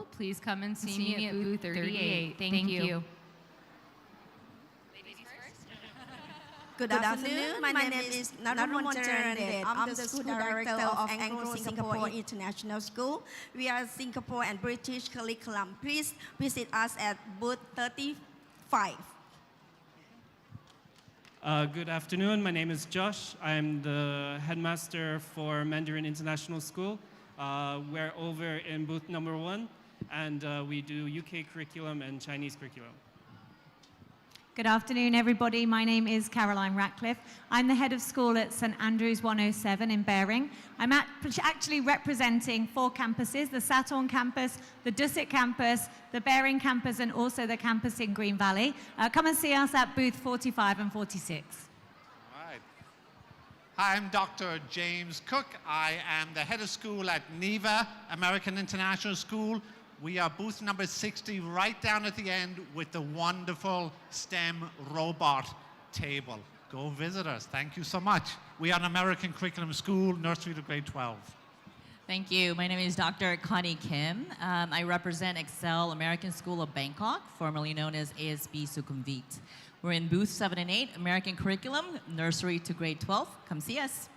School, please come and see me at booth 38. Thank you. Good afternoon. My name is Montessori. I'm the school director of Anglo Singapore International School. We are Singapore and British curriculum. Please visit us at booth 35. Good afternoon. My name is Josh. I'm the headmaster for Mandarin International School. We're over in booth number 1, and we do UK curriculum and Chinese curriculum. Good afternoon, everybody. My name is Caroline Ratcliffe. I'm the head of school at St Andrews 107 in Bering. I'm actually representing 4 campuses, the Saturn campus, the Dusit campus, the Bering campus, and also the campus in Green Valley. Come and see us at booth 45 and 46. All right. Hi, I'm Dr. James Cook. I am the head of school at Neva American International School. We are booth number 60, right down at the end with the wonderful STEM robot table. Go visit us. Thank you so much. We are an American curriculum school, nursery to grade 12. Thank you. My name is Dr. Connie Kim. I represent XCL American School of Bangkok, formerly known as ASB Sukhumvit. We're in booth 7 and 8, American curriculum, nursery to grade 12. Come see us.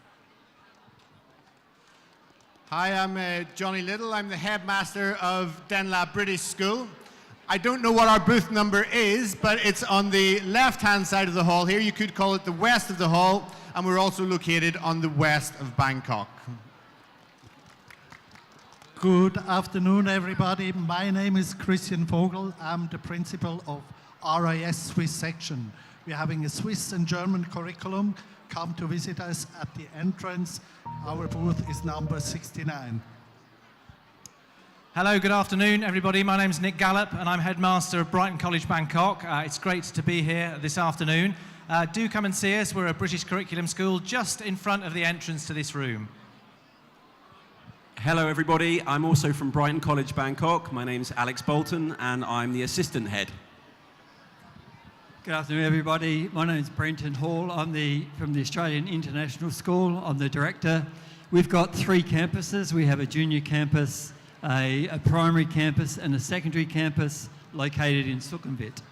Hi, I'm Johnny Little. I'm the headmaster of Denla British School. I don't know what our booth number is, but it's on the left-hand side of the hall here. You could call it the west of the hall, and we're also located on the west of Bangkok. Good afternoon, everybody. My name is Christian Vogel. I'm the principal of RIS Swiss section. We're having a Swiss and German curriculum. Come to visit us at the entrance. Our booth is number 69. Hello, good afternoon, everybody. My name is Nick Gallop, and I'm headmaster of Brighton College, Bangkok. It's great to be here this afternoon. Do come and see us. We're a British curriculum school just in front of the entrance to this room. Hello, everybody. I'm also from Brighton College, Bangkok. My name is Alex Bolton, and I'm the assistant head. Good afternoon, everybody. My name is Brenton Hall. I'm from the Australian International School. I'm the director. We've got 3 campuses. We have a junior campus, a primary campus, and a secondary campus located in Sukhumvit.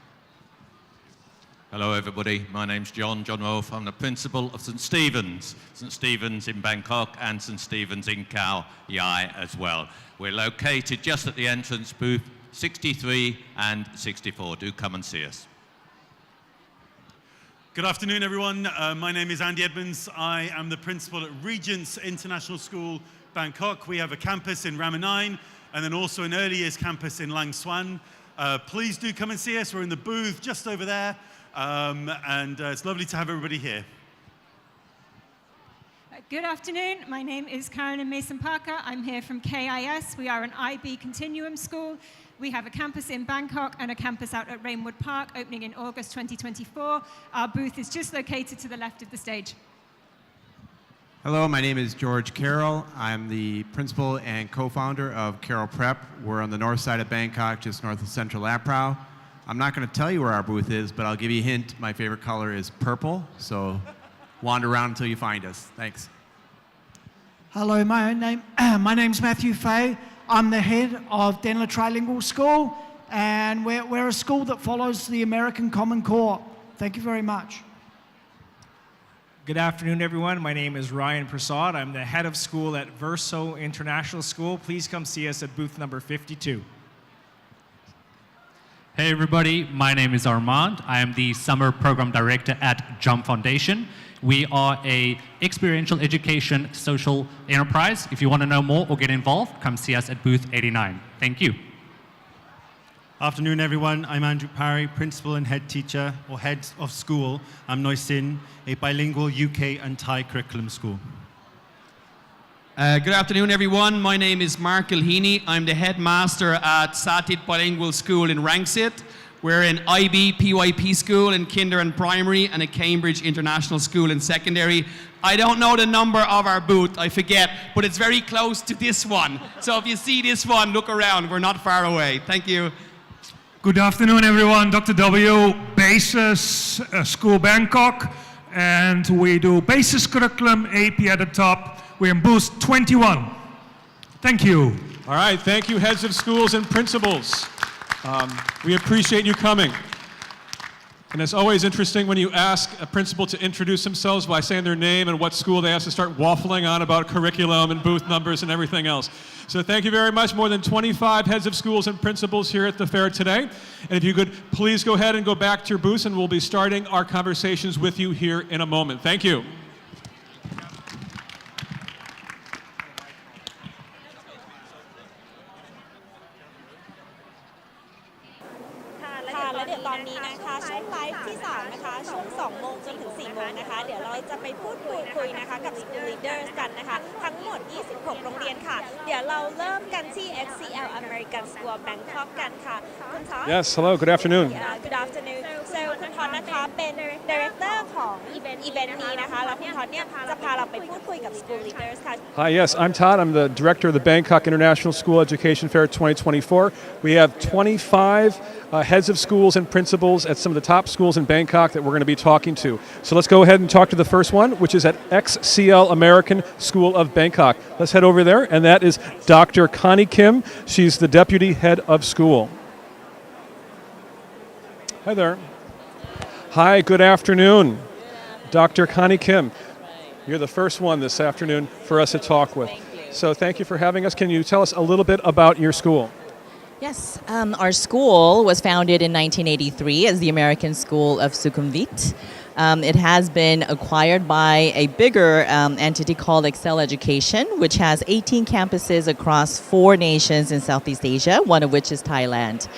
Hello, everybody. My name's John Wolfe. I'm the principal of St Stephen's in Bangkok and St Stephen's in Khao Yai as well. We're located just at the entrance, booth 63 and 64. Do come and see us. Good afternoon, everyone. My name is Andy Edmonds. I am the principal at Regent's International School, Bangkok. We have a campus in Ramanine and then also an early years campus in Lang Suan. Please do come and see us. We're in the booth just over there, and it's lovely to have everybody here. Good afternoon. My name is Carolyn Mason-Parker. I'm here from KIS. We are an IB Continuum school. We have a campus in Bangkok and a campus out at Rainwood Park, opening in August 2024. Our booth is just located to the left of the stage. Hello, my name is George Carroll. I'm the principal and co-founder of Carroll Prep. We're on the north side of Bangkok, just north of Central Aprau. I'm not going to tell you where our booth is, but I'll give you a hint. My favorite color is purple, so wander around until you find us. Thanks. Hello, my name's Matthew Fay. I'm the head of Denla Trilingual School, and we're a school that follows the American Common Core. Thank you very much. Good afternoon, everyone. My name is Ryan Prasad. I'm the head of school at Verso International School. Please come see us at booth number 52. Hey, everybody. My name is Armand. I am the summer program director at Jump Foundation. We are a experiential education social enterprise. If you want to know more or get involved, come see us at booth 89. Thank you. Afternoon, everyone. I'm Andrew Parry, principal and head teacher or head of school. I'm Noisin, a bilingual UK and Thai curriculum school. Good afternoon, everyone. My name is Mark Gilheeney. I'm the headmaster at Satit Bilingual School in Rangsit. We're an IB PYP school in kinder and primary and a Cambridge International School in secondary. I don't know the number of our booth, I forget, but it's very close to this one. So if you see this one, look around. We're not far away. Thank you. Good afternoon, everyone. Dr. W, Basis School Bangkok, and we do Basis curriculum, AP at the top. We're in booth 21. Thank you. All right, thank you, heads of schools and principals. We appreciate you coming. And it's always interesting when you ask a principal to introduce themselves by saying their name and what school they have to start waffling on about curriculum and booth numbers and everything else. So thank you very much. More than 25 heads of schools and principals here at the fair today. And if you could please go ahead and go back to your booths, and we'll be starting our conversations with you here in a moment. Thank you. XCL American School Bangkok กันค่ะคุณท็อป Yes, hello, good afternoon. Good afternoon. So คุณท็อปนะคะเป็น Director ของอีเวนต์นี้นะคะแล้วคุณท็อปเนี่ยจะพาเราไปพูดคุยกับ School Leaders ค่ะ Hi, yes, I'm Todd. I'm the director of the Bangkok International School Education Fair 2024. We have 25 heads of schools and principals at some of the top schools in Bangkok that we're going to be talking to. So let's go ahead and talk to the first one, which is at XCL American School of Bangkok. Let's head over there, and that is Dr. Connie Kim. She's the deputy head of school. Hi there. Hi, good afternoon. Dr. Connie Kim. You're the first one this afternoon for us to talk with. So thank you for having us. Can you tell us a little bit about your school? Yes, our school was founded in 1983 as the American School of Sukhumvit. It has been acquired by a bigger entity called XCL Education, which has 18 campuses across 4 nations in Southeast Asia, one of which is Thailand.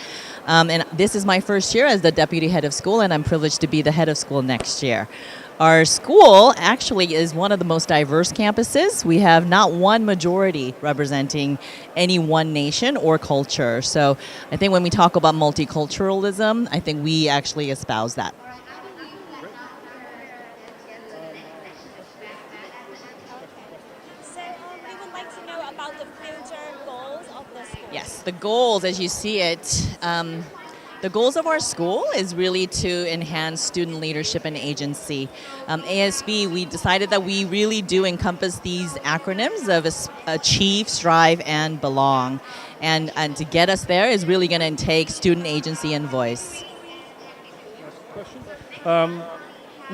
And this is my first year as the deputy head of school, and I'm privileged to be the head of school next year. Our school actually is one of the most diverse campuses. We have not one majority representing any one nation or culture. So I think when we talk about multiculturalism, I think we actually espouse that. So we would like to know about the future goals of the school. Yes, the goals, as you see it, the goals of our school is really to enhance student leadership and agency. ASB, we decided that we really do encompass these acronyms of achieve, strive, and belong. And to get us there is really going to take student agency and voice.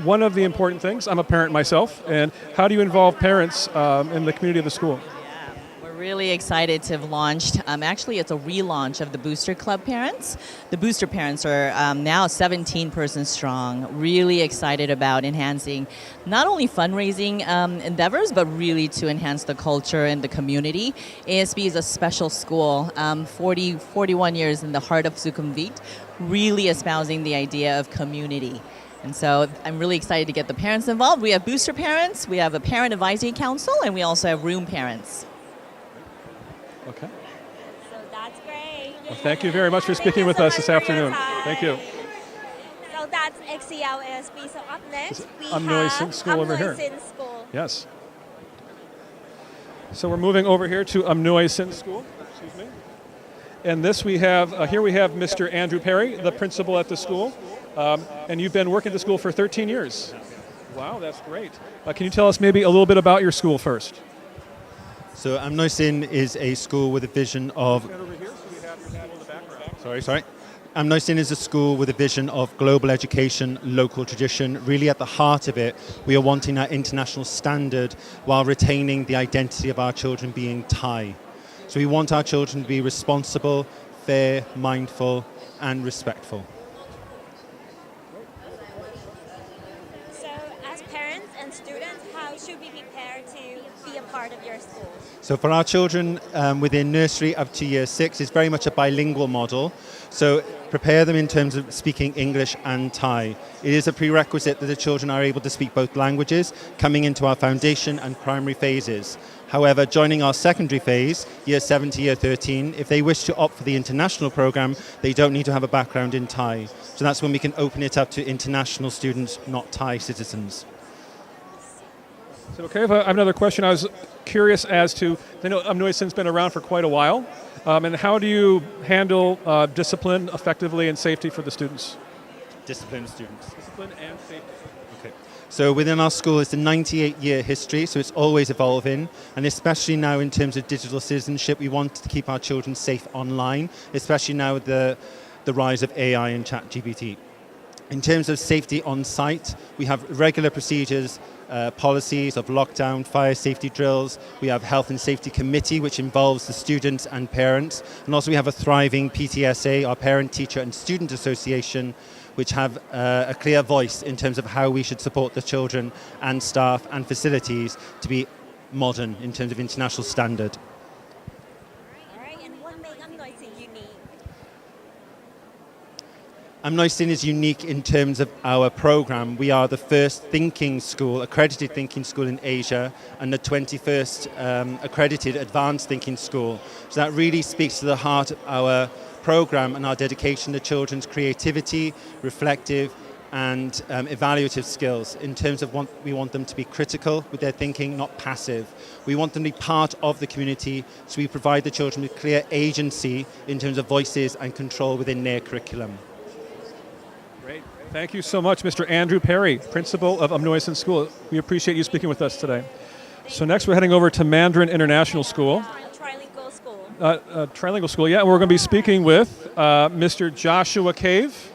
One of the important things, I'm a parent myself, and how do you involve parents in the community of the school? Really excited to have launched. Actually, it's a relaunch of the Booster Club parents. The Booster parents are now 17 persons strong. Really excited about enhancing not only fundraising endeavors, but really to enhance the culture and the community. ASB is a special school, 41 years in the heart of Sukhumvit, really espousing the idea of community. And so I'm really excited to get the parents involved. We have Booster parents, we have a parent advisory council, and we also have room parents. Okay. So that's great. Well, thank you very much for speaking with us this afternoon. Thank you. So that's XCL ASB. So up next we Amnis have School over here. Amnis School. Yes. So we're moving over here to Amnis School. Excuse me. And this we have, here we have Mr. Andrew Perry, the principal at the school. And you've been working at the school for 13 years. Wow, that's great. Can you tell us maybe a little bit about your school first? So Amnis is a school with a vision of... Sorry. Amnis is a school with a vision of global education, local tradition. Really at the heart of it, we are wanting that international standard while retaining the identity of our children being Thai. So we want our children to be responsible, fair, mindful, and respectful. So as parents and students, how should we prepare to be a part of your school? So for our children within nursery up to year 6, it's very much a bilingual model. So prepare them in terms of speaking English and Thai. It is a prerequisite that the children are able to speak both languages coming into our foundation and primary phases. However, joining our secondary phase, year 7 to year 13, if they wish to opt for the international program, they don't need to have a background in Thai. So that's when we can open it up to international students, not Thai citizens. So, okay, I have another question. I was curious as to, I know Amnis has been around for quite a while, and how do you handle discipline effectively and safety for the students? Discipline students. Discipline and safety. Okay. So within our school, it's a 98-year history, so it's always evolving. And especially now in terms of digital citizenship, we want to keep our children safe online, especially now with the rise of AI and ChatGPT. In terms of safety on site, we have regular procedures, policies of lockdown, fire safety drills. We have health and safety committee, which involves the students and parents. And also we have a thriving PTSA, our parent, teacher and student association, which have a clear voice in terms of how we should support the children and staff and facilities to be modern in terms of international standard. Amnis is unique in terms of our program. We are the first thinking school, accredited thinking school in Asia, and the 21st accredited advanced thinking school. So that really speaks to the heart of our program and our dedication to children's creativity, reflective, and evaluative skills. In terms of we want them to be critical with their thinking, not passive. We want them to be part of the community, so we provide the children with clear agency in terms of voices and control within their curriculum. Great. Thank you so much, Mr. Andrew Perry, Principal of Amnis School. We appreciate you speaking with us today. So next we're heading over to Mandarin International School. Trilingual School. Trilingual School, yeah. We're going to be speaking with Mr. Joshua Cave.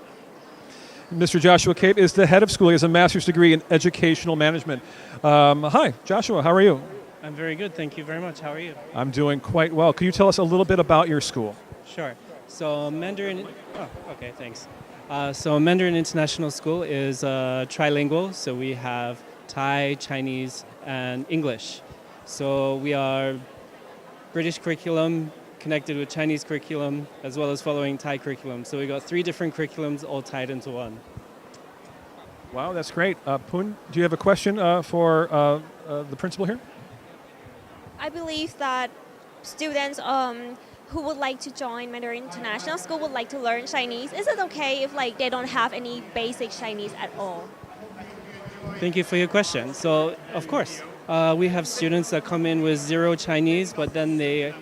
Mr. Joshua Cave is the head of school. He has a master's degree in educational management. Hi, Joshua, how are you? I'm very good, thank you very much. How are you? I'm doing quite well. Could you tell us a little bit about your school? Sure. So Mandarin, okay, thanks. So Mandarin International School is trilingual, so we have Thai, Chinese, and English. So we are British curriculum connected with Chinese curriculum, as well as following Thai curriculum. So we got 3 different curriculums all tied into one. Wow, that's great. Poon, do you have a question for the principal here? I believe that students who would like to join Mandarin International School would like to learn Chinese. Is it okay if they don't have any basic Chinese at all? Thank you for your question. So, of course, we have students that come in with 0 Chinese, but then they,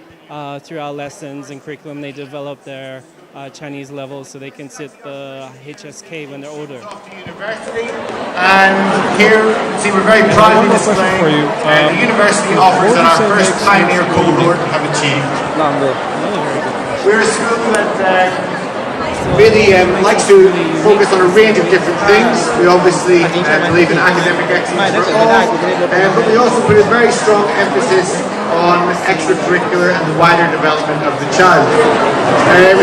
through our lessons and curriculum, they develop their Chinese level so they can sit the HSK when they're older. University, and here, see, we're very proudly displaying the university offers that our first pioneer cohort have achieved. We're a school that really likes to focus on a range of different things. We obviously believe in academic excellence for all, but we also put a very strong emphasis on extracurricular and the wider development of the child.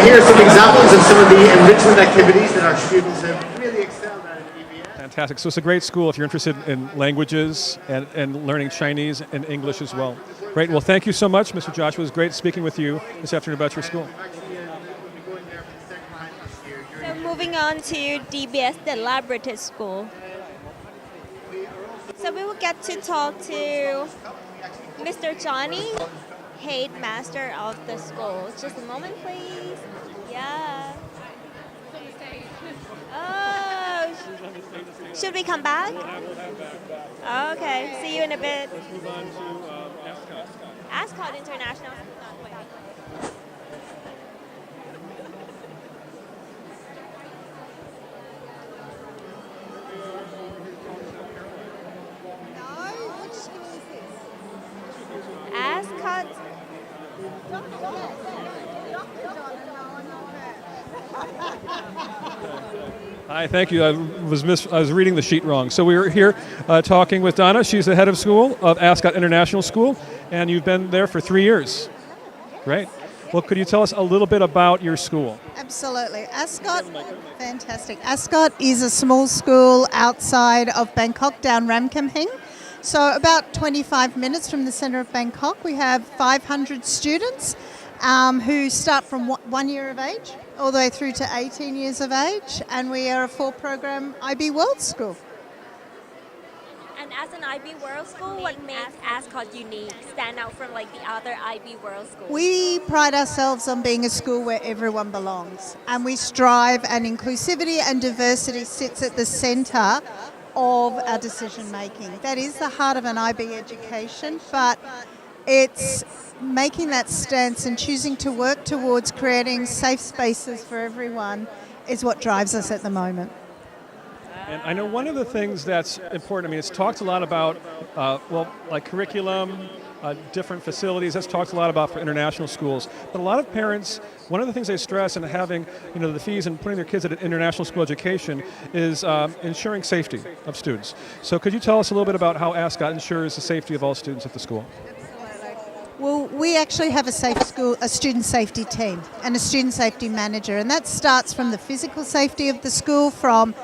Here are some examples of some of the enrichment activities that our students have really excelled at EBS. Fantastic. So it's a great school if you're interested in languages and learning Chinese and English as well. Great. Well, thank you so much, Mr. Joshua. It was great speaking with you this afternoon about your school. So moving on to DBS Denla British School. So we will get to talk to Mr. Johnny, headmaster of the school. Just a moment, please. Yeah. Oh, should we come back? Okay, see you in a bit. Let's move on to Ascot International. Ascot. Hi, thank you. I was reading the sheet wrong. So we were here talking with Donna. She's the head of school of Ascot International School, and you've been there for 3 years. Great. Well, could you tell us a little bit about your school? Absolutely. Ascot, fantastic. Ascot is a small school outside of Bangkok, down Ram Kam Heng. So about 25 minutes from the centre of Bangkok, we have 500 students who start from 1 year of age all the way through to 18 years of age, and we are a 4-program IB World School. And as an IB World School, what makes Ascot unique, stand out from the other IB World Schools? We pride ourselves on being a school where everyone belongs, and we strive, and inclusivity and diversity sits at the centre of our decision making. That is the heart of an IB education, but it's making that stance and choosing to work towards creating safe spaces for everyone is what drives us at the moment. And I know one of the things that's important, I mean, it's talked a lot about, like curriculum, different facilities. That's talked a lot about for international schools. But a lot of parents, one of the things they stress in having, the fees and putting their kids at an international school education is ensuring safety of students. So could you tell us a little bit about how Ascot ensures the safety of all students at the school? Well, we actually have a student safety team and a student safety manager, and that starts from the physical safety of the school, from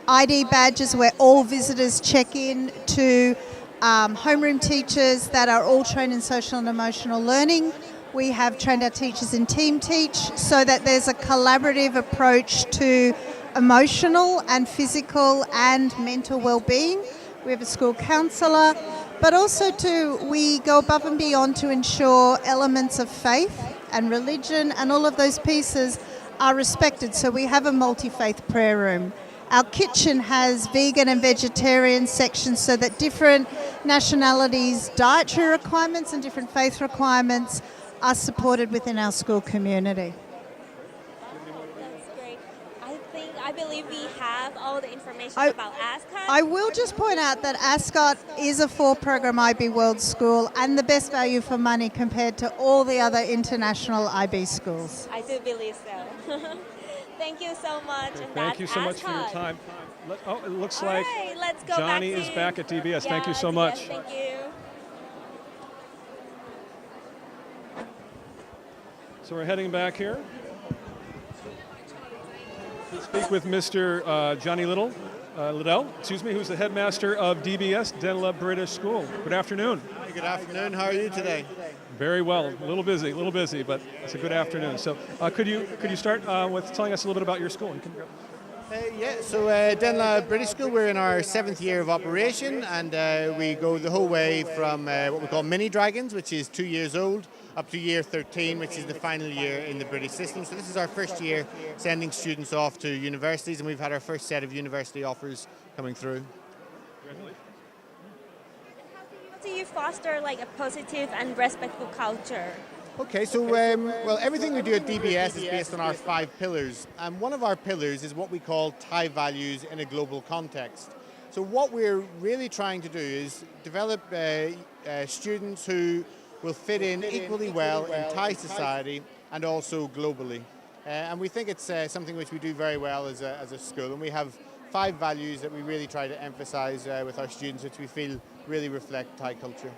ID badges where all visitors check in, to homeroom teachers that are all trained in social and emotional learning. We have trained our teachers in Team Teach so that there's a collaborative approach to emotional and physical and mental well-being. We have a school counsellor, but also we go above and beyond to ensure elements of faith and religion and all of those pieces are respected. So we have a multi-faith prayer room. Our kitchen has vegan and vegetarian sections so that different nationalities' dietary requirements and different faith requirements are supported within our school community. That's great. I believe we have all the information about Ascot. I will just point out that Ascot is a 4-program IB World School and the best value for money compared to all the other international IB schools. I do believe so. Thank you so much. And Thank you so much for your time. It looks like let's go Johnny is back at DBS. Thank you so much. Thank you. So we're heading back here to speak with Mr. Johnny Liddell, who's the headmaster of DBS, Denla British School. Good afternoon. Hi, good afternoon. How are you today? Very well. A little busy, but it's a good afternoon. So could you start with telling us a little bit about your school? So Denla British School, we're in our 7th year of operation, and we go the whole way from what we call mini dragons, which is 2 years old, up to year 13, which is the final year in the British system. So this is our first year sending students off to universities, and we've had our first set of university offers coming through. How do you foster like a positive and respectful culture? Okay, so well, everything we do at DBS is based on our 5 pillars, and one of our pillars is what we call Thai values in a global context. So what we're really trying to do is develop students who will fit in equally well in Thai society and also globally. And we think it's something which we do very well as a school, and we have 5 values that we really try to emphasize with our students, which we feel really reflect Thai culture.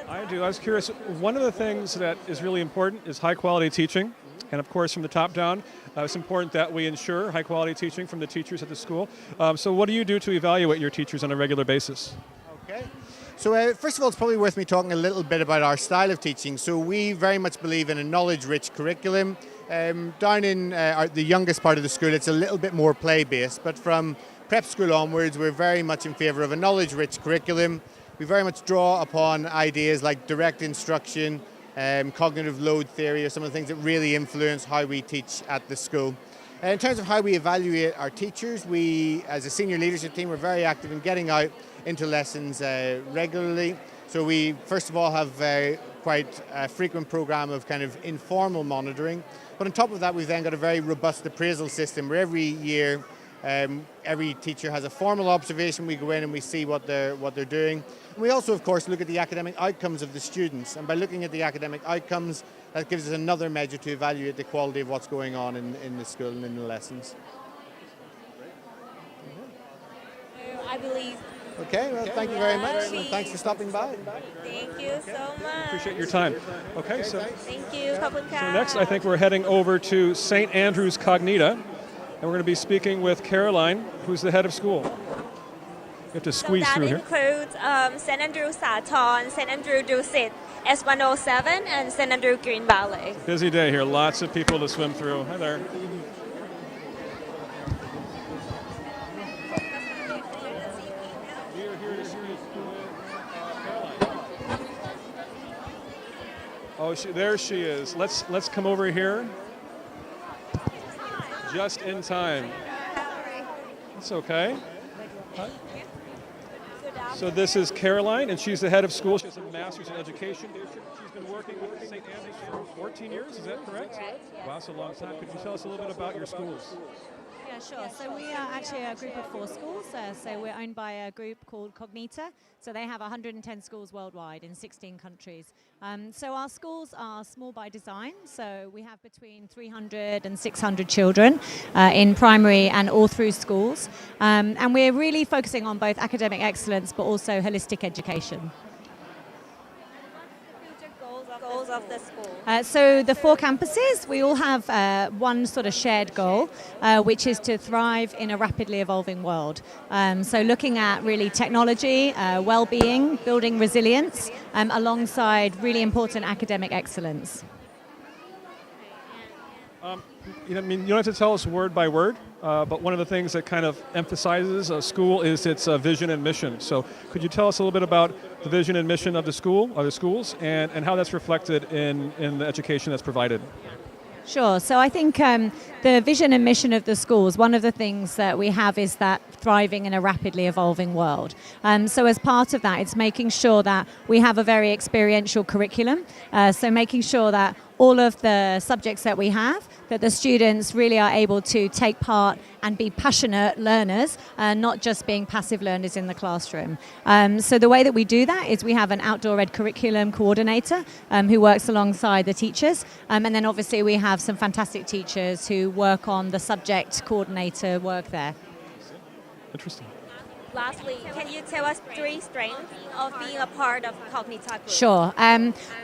I do. I was curious, one of the things that is really important is high quality teaching. And of course, from the top down, it's important that we ensure high quality teaching from the teachers at the school. So what do you do to evaluate your teachers on a regular basis? Okay. So first of all, it's probably worth me talking a little bit about our style of teaching. So we very much believe in a knowledge-rich curriculum. Down in the youngest part of the school, it's a little bit more play-based, but from prep school onwards, we're very much in favour of a knowledge-rich curriculum. We very much draw upon ideas like direct instruction, cognitive load theory, are some of the things that really influence how we teach at the school. In terms of how we evaluate our teachers, we, as a senior leadership team, we're very active in getting out into lessons regularly. So we, first of all, have quite a frequent program of kind of informal monitoring. But on top of that, we've then got a very robust appraisal system where every year, every teacher has a formal observation. We go in and we see what they're doing. And we also, of course, look at the academic outcomes of the students. And by looking at the academic outcomes, that gives us another measure to evaluate the quality of what's going on in the school and in the lessons. I believe. Okay, well, thank you very much, and thanks for stopping by. Thank you so much. Appreciate your time. Okay, so Thank you. so next I think we're heading over to St. Andrew's Cognita, and we're going to be speaking with Caroline, who's the head of school. You have to squeeze through here. That includes St. Andrew Saton, St. Andrew Dusit, S107, and St. Andrew Green Valley. Busy day here, lots of people to swim through. Hi there. Oh, there she is. Let's come over here. Just in time. That's okay. Hi. So this is Caroline, and she's the head of school. She has a master's in education. She's been working with St. Andrews for 14 years, is that correct? Wow, that's a long time. Could you tell us a little bit about your schools? Yeah, sure. So we are actually a group of 4 schools. So we're owned by a group called Cognita. So they have 110 schools worldwide in 16 countries. So our schools are small by design. So we have between 300 and 600 children in primary and all through schools. And we're really focusing on both academic excellence but also holistic education. Goals of the school? So the 4 campuses, we all have one sort of shared goal, which is to thrive in a rapidly evolving world. So looking at really technology, well-being, building resilience, alongside really important academic excellence. You don't have to tell us word by word, but one of the things that kind of emphasizes a school is its vision and mission. So could you tell us a little bit about the vision and mission of the school, or the schools, and how that's reflected in the education that's provided? Sure. So I think the vision and mission of the schools, one of the things that we have is that thriving in a rapidly evolving world. So as part of that, it's making sure that we have a very experiential curriculum. So making sure that all of the subjects that we have, that the students really are able to take part and be passionate learners, not just being passive learners in the classroom. So the way that we do that is we have an outdoor ed curriculum coordinator who works alongside the teachers. And then obviously we have some fantastic teachers who work on the subject coordinator work there. Interesting. Lastly, can you tell us 3 strengths of being a part of Cognita Group? Sure.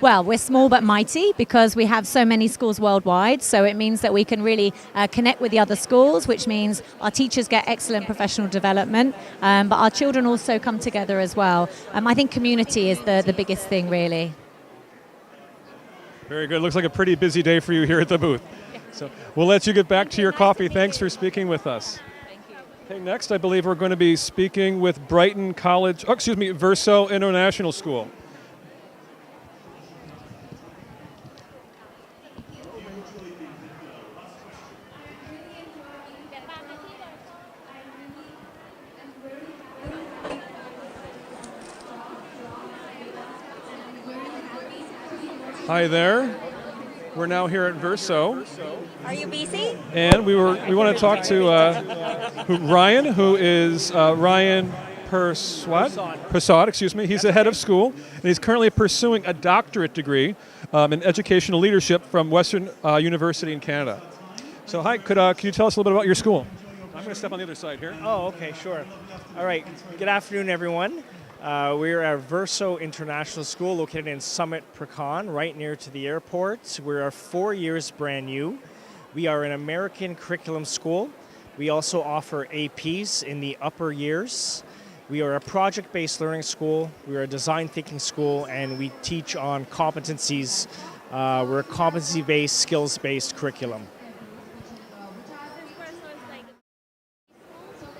Well, we're small but mighty because we have so many schools worldwide. So it means that we can really connect with the other schools, which means our teachers get excellent professional development, but our children also come together as well. I think community is the biggest thing, really. Very good. Looks like a pretty busy day for you here at the booth. So we'll let you get back to your coffee. Thanks for speaking with us. Okay, next, I believe we're going to be speaking with Brighton College, Verso International School. Hi there. We're now here at Verso. Are you busy? And we want to talk to Ryan, who is Ryan Persaud, excuse me. He's the head of school, and he's currently pursuing a doctorate degree in educational leadership from Western University in Canada. So hi, could you tell us a little bit about your school? I'm going to step on the other side here. Oh, okay, sure. All right. Good afternoon, everyone. We're at Verso International School located in Summit, Pecan, right near to the airport. We're 4 years brand new. We are an American curriculum school. We also offer APs in the upper years. We are a project-based learning school. We are a design thinking school, and we teach on competencies. We're a competency-based, skills-based curriculum.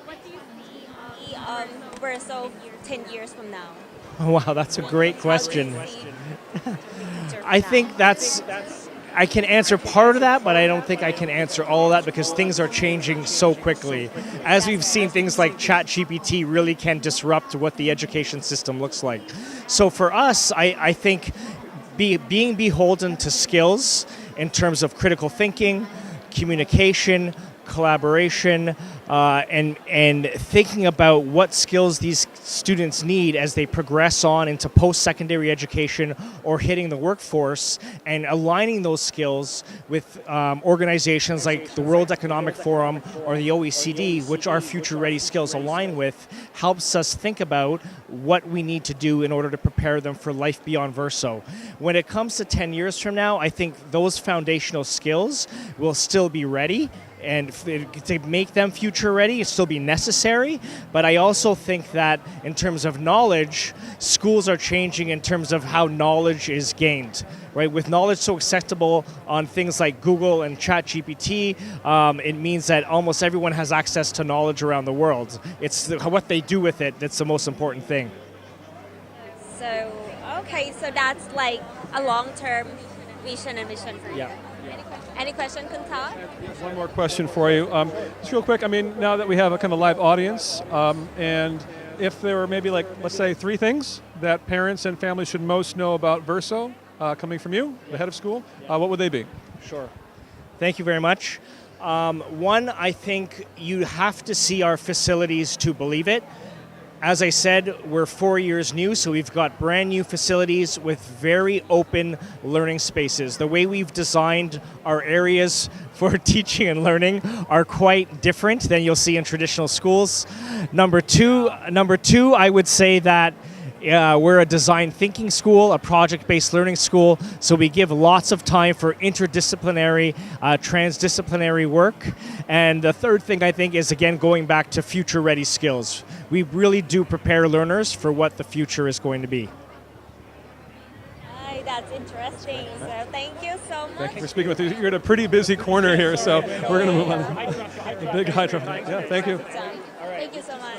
What do you see of Verso 10 years from now? Wow, that's a great question. I think I can answer part of that, but I don't think I can answer all of that because things are changing so quickly. As we've seen, things like ChatGPT really can disrupt what the education system looks like. So for us, I think being beholden to skills in terms of critical thinking, communication, collaboration, and thinking about what skills these students need as they progress on into post-secondary education or hitting the workforce, and aligning those skills with organizations like the World Economic Forum or the OECD, which our future-ready skills align with, helps us think about what we need to do in order to prepare them for life beyond Verso. When it comes to 10 years from now, I think those foundational skills will still be ready, and to make them future ready, it still be necessary. But I also think that in terms of knowledge, schools are changing in terms of how knowledge is gained. Right? With knowledge so accessible on things like Google and ChatGPT, it means that almost everyone has access to knowledge around the world. It's what they do with it that's the most important thing. So, okay, so that's like a long-term vision and mission for you. Yeah. Any question, Kunta? One more question for you. Just real quick, I mean, now that we have a kind of live audience, and if there were maybe let's say 3 things that parents and families should most know about Verso, coming from you, the head of school, what would they be? Sure. Thank you very much. One, I think you have to see our facilities to believe it. As I said, we're 4 years new, so we've got brand new facilities with very open learning spaces. The way we've designed our areas for teaching and learning are quite different than you'll see in traditional schools. Number two, I would say that we're a design thinking school, a project-based learning school, so we give lots of time for interdisciplinary, transdisciplinary work. And the third thing I think is, again, going back to future-ready skills. We really do prepare learners for what the future is going to be. That's interesting. So thank you so much. Thank you for speaking with us. You're in a pretty busy corner here, so we're going to move on. The big high traffic. Yeah, thank you. Thank you so much.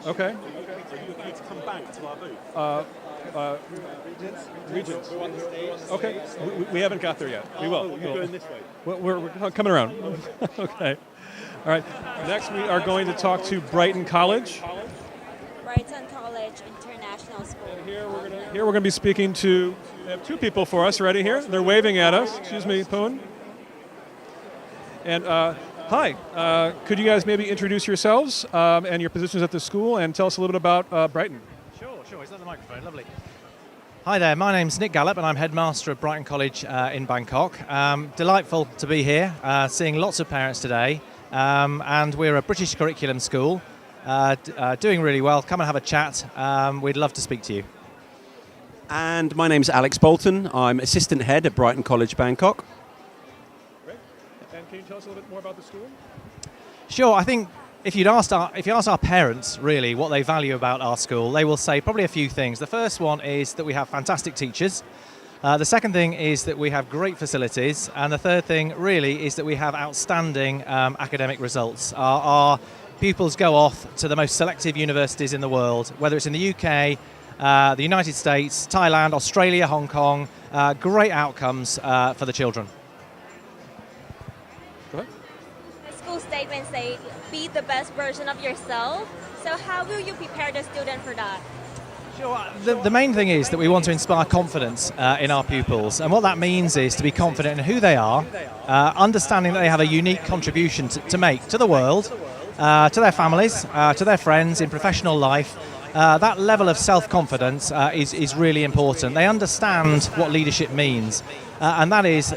Okay. You need to come back to our booth. Regents. Okay. We haven't got there yet. We will. You're going this way. We're coming around. Okay. All right. Next, we are going to talk to Brighton College. Brighton College International School. And here we're going to be speaking to. We have two people for us already here. They're waving at us. Excuse me, Poon. And hi. Could you guys maybe introduce yourselves and your positions at the school, and tell us a little bit about Brighton? Sure. Is that the microphone? Lovely. Hi there, my name's Nick Gallop and I'm headmaster of Brighton College in Bangkok. Delightful to be here, seeing lots of parents today, and we're a British curriculum school, doing really well. Come and have a chat, we'd love to speak to you. And my name's Alex Bolton, I'm assistant head at Brighton College, Bangkok. Great. And can you tell us a little bit more about the school? Sure, I think if you ask our parents really what they value about our school, they will say probably a few things. The first one is that we have fantastic teachers. The second thing is that we have great facilities. And the third thing really is that we have outstanding academic results. Our pupils go off to the most selective universities in the world, whether it's in the UK, the United States, Thailand, Australia, Hong Kong. Great outcomes for the children. Go ahead. School statements say, be the best version of yourself. So how will you prepare the student for that? The main thing is that we want to inspire confidence in our pupils, and what that means is to be confident in who they are, understanding that they have a unique contribution to make to the world, to their families, to their friends, in professional life. That level of self-confidence is really important. They understand what leadership means, and that is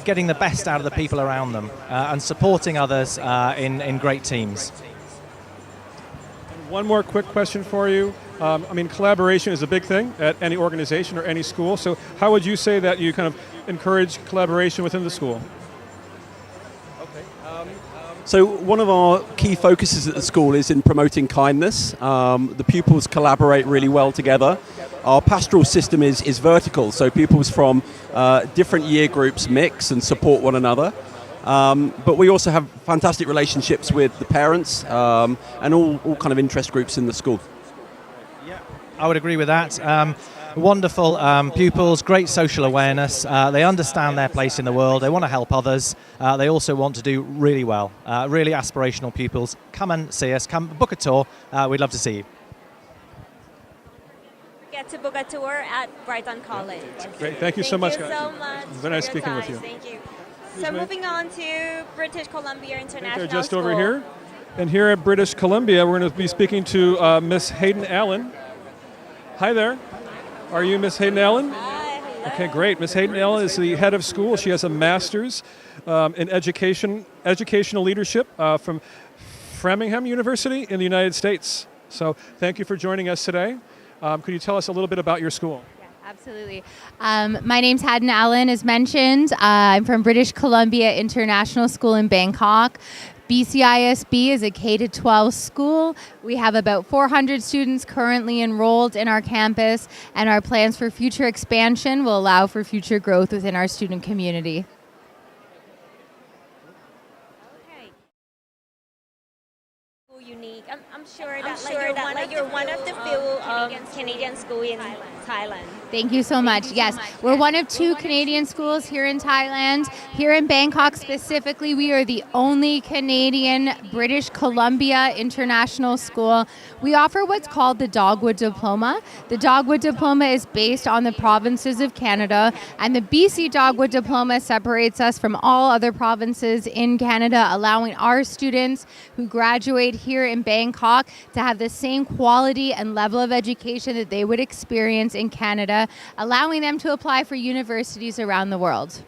getting the best out of the people around them and supporting others in great teams. And one more quick question for you. Collaboration is a big thing at any organization or any school. So how would you say that you kind of encourage collaboration within the school? So one of our key focuses at the school is in promoting kindness. The pupils collaborate really well together. Our pastoral system is vertical, so pupils from different year groups mix and support one another. But we also have fantastic relationships with the parents and all kind of interest groups in the school. Yeah, I would agree with that. Wonderful pupils, great social awareness. They understand their place in the world. They want to help others. They also want to do really well. Really aspirational pupils. Come and see us. Come book a tour. We'd love to see you. Get to book a tour at Brighton College. Great. Thank you so much, guys. Thank you so much. Very nice speaking with you. Thank you. So moving on to British Columbia International School. They're just over here. And here at British Columbia, we're going to be speaking to Miss Hayden Allen. Hi there. Are you Miss Hayden Allen? Hi, hello. Okay, great. Miss Hayden Allen is the head of school. She has a master's in educational leadership from Framingham University in the United States. So thank you for joining us today. Could you tell us a little bit about your school? Absolutely. My name's Hayden Allen, as mentioned. I'm from British Columbia International School in Bangkok. BCISB is a K-12 school. We have about 400 students currently enrolled in our campus, and our plans for future expansion will allow for future growth within our student community. Unique. I'm sure that you're one of the few Canadian school in Thailand. Thank you so much. Yes, we're one of 2 Canadian schools here in Thailand. Here in Bangkok specifically, we are the only Canadian British Columbia International School. We offer what's called the Dogwood Diploma. The Dogwood Diploma is based on the provinces of Canada, and the BC Dogwood Diploma separates us from all other provinces in Canada, allowing our students who graduate here in Bangkok to have the same quality and level of education that they would experience in Canada, allowing them to apply for universities around the world.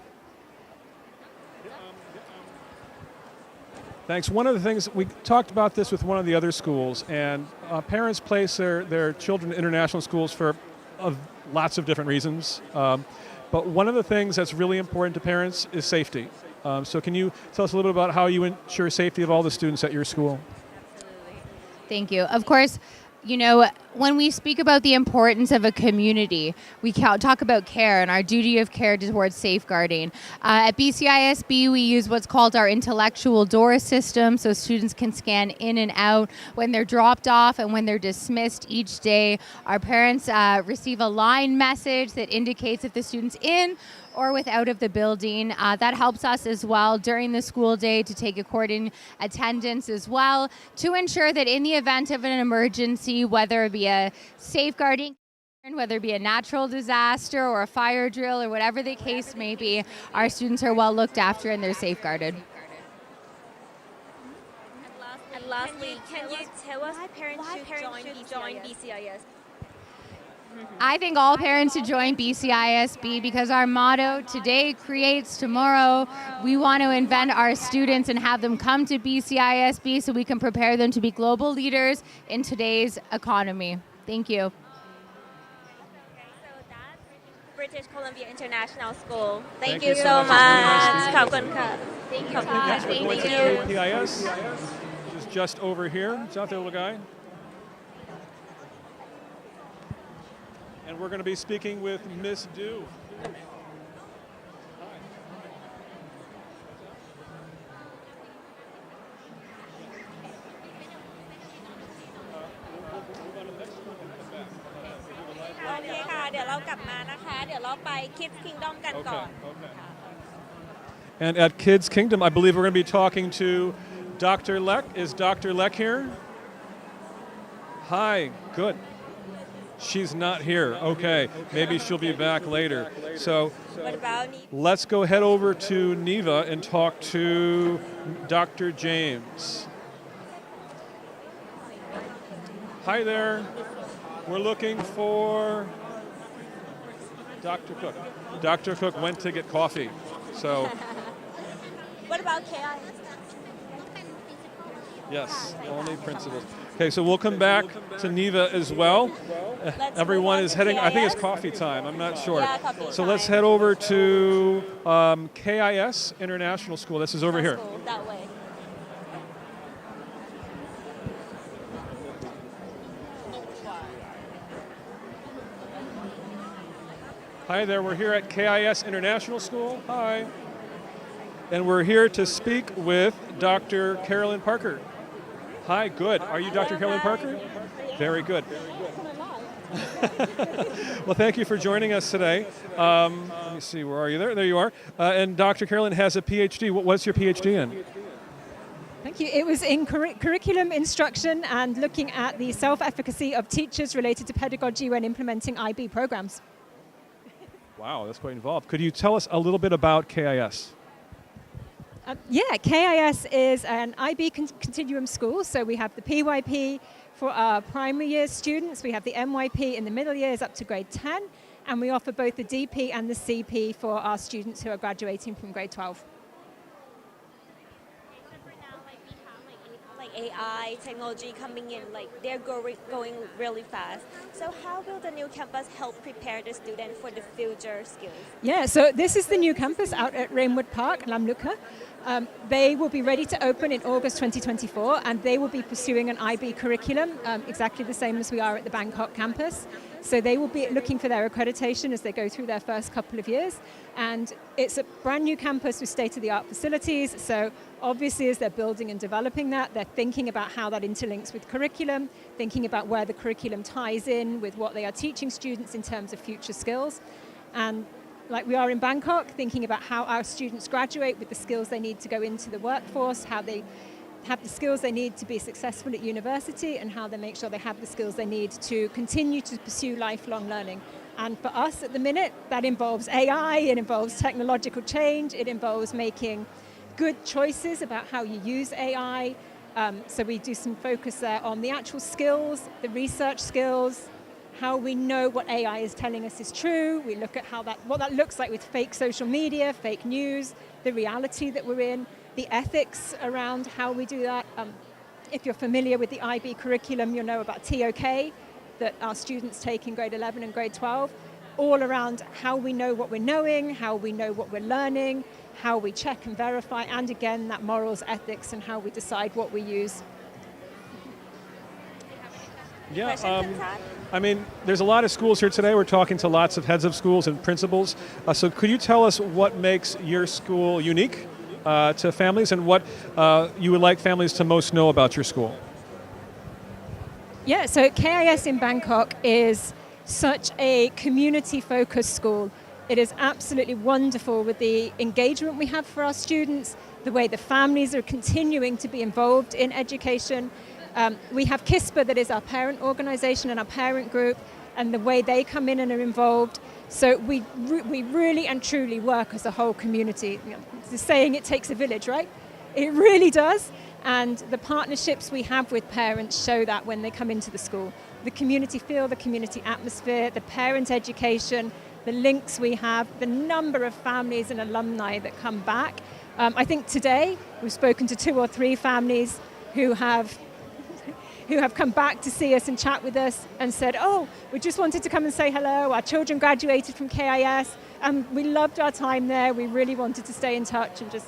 Thanks. One of the things, we talked about this with one of the other schools, and parents place their children in international schools for lots of different reasons. But one of the things that's really important to parents is safety. So can you tell us a little bit about how you ensure safety of all the students at your school? Thank you. Of course, you know, when we speak about the importance of a community, we talk about care and our duty of care towards safeguarding. At BCISB, we use what's called our intellectual door system, so students can scan in and out when they're dropped off and when they're dismissed each day. Our parents receive a line message that indicates if the student's in or without of the building. That helps us as well during the school day to take according attendance as well, to ensure that in the event of an emergency, whether it be a safeguarding, whether it be a natural disaster or a fire drill or whatever the case may be, our students are well looked after and they're safeguarded. And lastly, can you tell us why parents should join BCIS? I think all parents should join BCISB because our motto, today creates tomorrow. We want to invent our students and have them come to BCISB so we can prepare them to be global leaders in today's economy. Thank you. British Columbia International School. Thank you so much. ขอบคุณค่ะ Thank you. KIS is just over here. It's out there, little guy. And we're going to be speaking with Miss Du. And at Kids Kingdom, I believe we're going to be talking to Dr. Leck. Is Dr. Leck here? Hi, good. She's not here. Okay, maybe she'll be back later. So let's go head over to Neva and talk to Dr. James. Hi there. We're looking for Dr. Cook. Dr. Cook went to get coffee. So what about KIS? Yes, only principals. Okay, so we'll come back to Neva as well. Everyone is heading, I think it's coffee time, I'm not sure. So let's head over to KIS International School. This is over here. That way. Hi there, we're here at KIS International School. Hi. And we're here to speak with Dr. Carolyn Parker. Hi, good. Are you Dr. Carolyn Parker? Very good. Well, thank you for joining us today. Let me see, where are you? There you are. And Dr. Carolyn has a PhD. What's your PhD in? Thank you. It was in curriculum instruction and looking at the self-efficacy of teachers related to pedagogy when implementing IB programs. Wow, that's quite involved. Could you tell us a little bit about KIS? KIS is an IB continuum school. So we have the PYP for our primary year students. We have the MYP in the middle years up to grade 10. And we offer both the DP and the CP for our students who are graduating from grade 12. AI technology coming in, like they're going really fast. So how will the new campus help prepare the student for the future skills? Yeah, so this is the new campus out at Rainwood Park, Lam Luka. They will be ready to open in August 2024, and they will be pursuing an IB curriculum, exactly the same as we are at the Bangkok campus. So they will be looking for their accreditation as they go through their first couple of years. And it's a brand new campus with state-of-the-art facilities. So obviously as they're building and developing that, they're thinking about how that interlinks with curriculum, thinking about where the curriculum ties in with what they are teaching students in terms of future skills. And like we are in Bangkok, thinking about how our students graduate with the skills they need to go into the workforce, how they have the skills they need to be successful at university, and how they make sure they have the skills they need to continue to pursue lifelong learning. And for us at the minute, that involves AI, it involves technological change, it involves making good choices about how you use AI. So we do some focus there on the actual skills, the research skills, how we know what AI is telling us is true. We look at what that looks like with fake social media, fake news, the reality that we're in, the ethics around how we do that. If you're familiar with the IB curriculum, you'll know about TOK that our students take in grade 11 and grade 12, all around how we know what we're knowing, how we know what we're learning, how we check and verify, and again, that morals, ethics, and how we decide what we use. Yeah, I mean, there's a lot of schools here today. We're talking to lots of heads of schools and principals. So could you tell us what makes your school unique to families, and what you would like families to most know about your school? Yeah, so KIS in Bangkok is such a community-focused school. It is absolutely wonderful with the engagement we have for our students, the way the families are continuing to be involved in education. We have KISPA, that is our parent organization and our parent group, and the way they come in and are involved. So we really and truly work as a whole community. You know, the saying, it takes a village, right? It really does. And the partnerships we have with parents show that when they come into the school. The community feel, the community atmosphere, the parent education, the links we have, the number of families and alumni that come back. I think today we've spoken to 2 or 3 families who have come back to see us and chat with us and said, oh, we just wanted to come and say hello. Our children graduated from KIS and we loved our time there. We really wanted to stay in touch and just,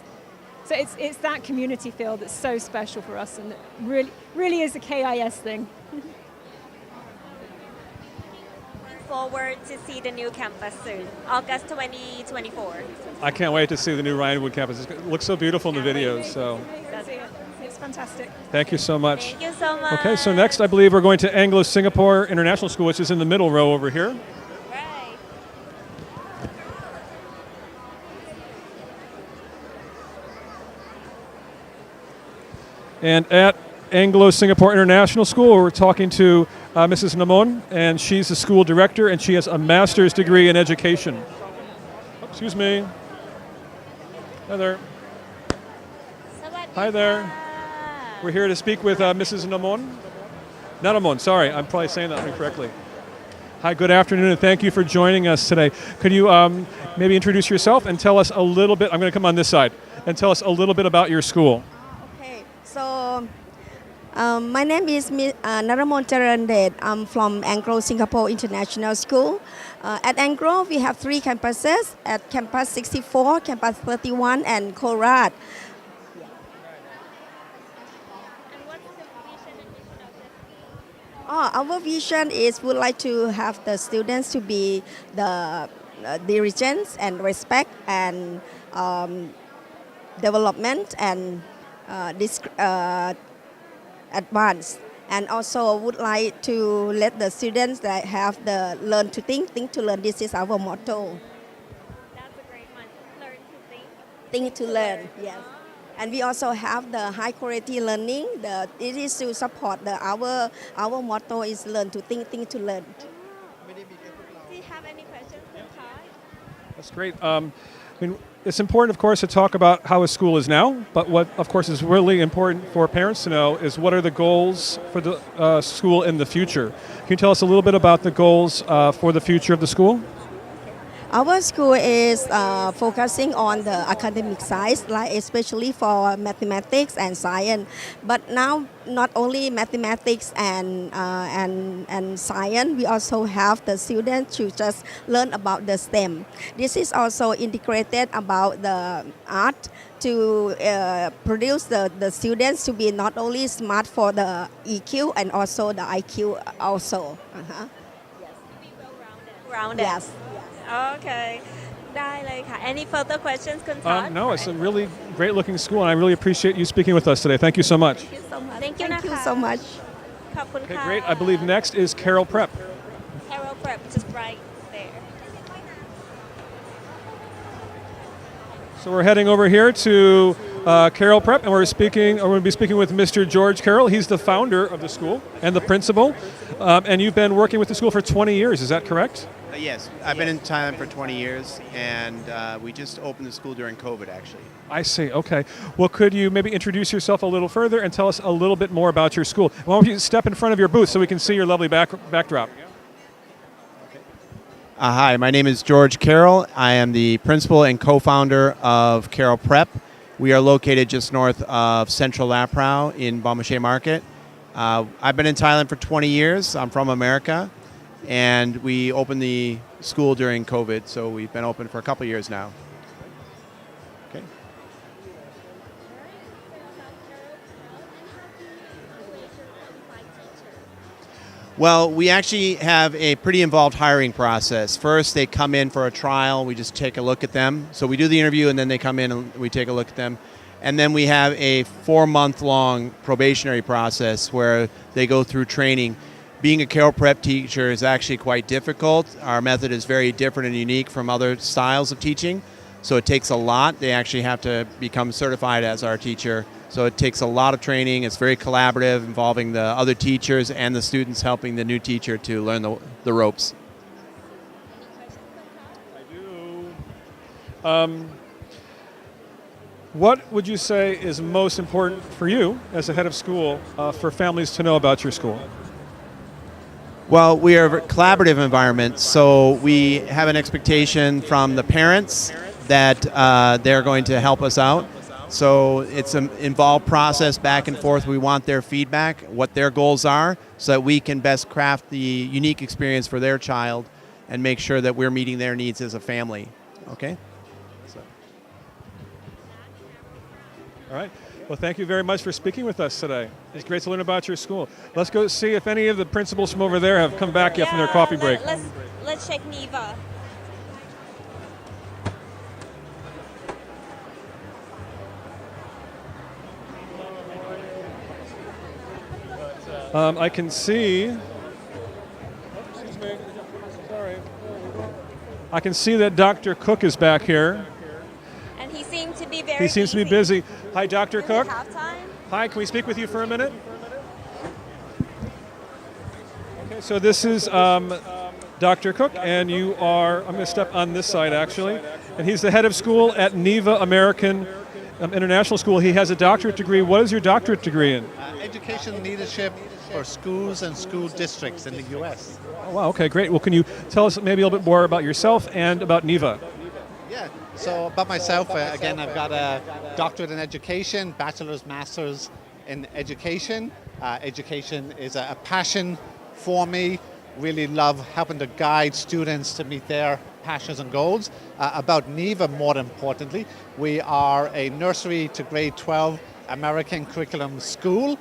so it's that community feel that's so special for us, and it really is a KIS thing. Forward to see the new campus soon, August 2024. I can't wait to see the new Ryanwood campus. It looks so beautiful in the videos. So It's fantastic. thank you so much. Thank you so much. Okay, so next I believe we're going to Anglo Singapore International School, which is in the middle row over here. Right. And at Anglo Singapore International School, we're talking to Mrs. Namon, and she's the school director, and she has a master's degree in education. Oh, excuse me. Hi there. Hi there. We're here to speak with Mrs. Namon. Namon, sorry, I'm probably saying that incorrectly. Hi, good afternoon, and thank you for joining us today. Could you maybe introduce yourself and tell us a little bit, I'm going to come on this side, and tell us a little bit about your school. So, my name is Naramon Charandet. I'm from Anglo Singapore International School. At Anglo, we have 3 campuses, at Campus 64, Campus 31, and Korat. Our vision is we would like to have the students to be the diligence and respect and development and advance, and also would like to let the students that have the learn to think to learn. This is our motto. That's a great one. Learn to think. Think to learn, yes. And we also have the high quality learning. It is to support our motto is learn to think to learn. Do you have any questions for Kai? That's great. I mean, it's important, of course, to talk about how a school is now, but what, of course, is really important for parents to know is what are the goals for the school in the future. Can you tell us a little bit about the goals for the future of the school? Our school is focusing on the academic side, like especially for mathematics and science. But now, not only mathematics and science, we also have the students to just learn about the STEM. This is also integrated about the art to produce the students to be not only smart for the EQ and also the IQ also. Yes. grounded Yes. Okay ได้เลยค่ะ Any further questions คุณท็อด No, it's a really great looking school, and I really appreciate you speaking with us today. Thank you so much. Thank you so much. Thank you นะคะ Thank you so much. ขอบคุณ Okay, ค่ะ great. I believe next is Carol Prep. Carol Prep just right there So we're heading over here to Carroll Prep, and we're going to be speaking with Mr. George Carroll. He's the founder of the school and the principal, and you've been working with the school for 20 years. Is that correct? Yes, I've been in Thailand for 20 years, and we just opened the school during COVID, actually. I see. Okay. Well, could you maybe introduce yourself a little further and tell us a little bit more about your school? Why don't you step in front of your booth so we can see your lovely backdrop? Hi, my name is George Carroll. I am the principal and co-founder of Carroll Prep. We are located just north of Central Laprau in Bombache Market. I've been in Thailand for 20 years. I'm from America, and we opened the school during COVID, so we've been open for a couple years now. Okay. Well, we actually have a pretty involved hiring process. First, they come in for a trial. We just take a look at them. So we do the interview, and then they come in and we take a look at them. And then we have a 4-month-long probationary process where they go through training. Being a Carroll Prep teacher is actually quite difficult. Our method is very different and unique from other styles of teaching. So it takes a lot. They actually have to become certified as our teacher. So it takes a lot of training. It's very collaborative, involving the other teachers and the students helping the new teacher to learn the ropes. What would you say is most important for you as a head of school for families to know about your school? Well, we are a collaborative environment, so we have an expectation from the parents that they're going to help us out. So it's an involved process back and forth. We want their feedback, what their goals are, so that we can best craft the unique experience for their child and make sure that we're meeting their needs as a family. Okay? All right. Well, thank you very much for speaking with us today. It's great to learn about your school. Let's go see if any of the principals from over there have come back yet from their coffee break. Let's check Neva I can see. Excuse me. Sorry. I can see that Dr. Cook is back here. and he seemed to be very He seems to be busy. Hi, Dr. Is it Cook. halftime? Hi, can we speak with you for a minute? Okay, so this is Dr. Cook, and you are, I'm going to step on this side actually, and he's the head of school at Neva American International School. He has a doctorate degree. What is your doctorate degree in? Education leadership for schools and school districts in the U.S. Oh, wow, okay, great. Well, can you tell us maybe a little bit more about yourself and about Neva? Yeah, so about myself, again, I've got a doctorate in education, bachelor's, master's in education. Education is a passion for me. Really love helping to guide students to meet their passions and goals. About Neva, more importantly, we are a nursery to grade 12 American curriculum school.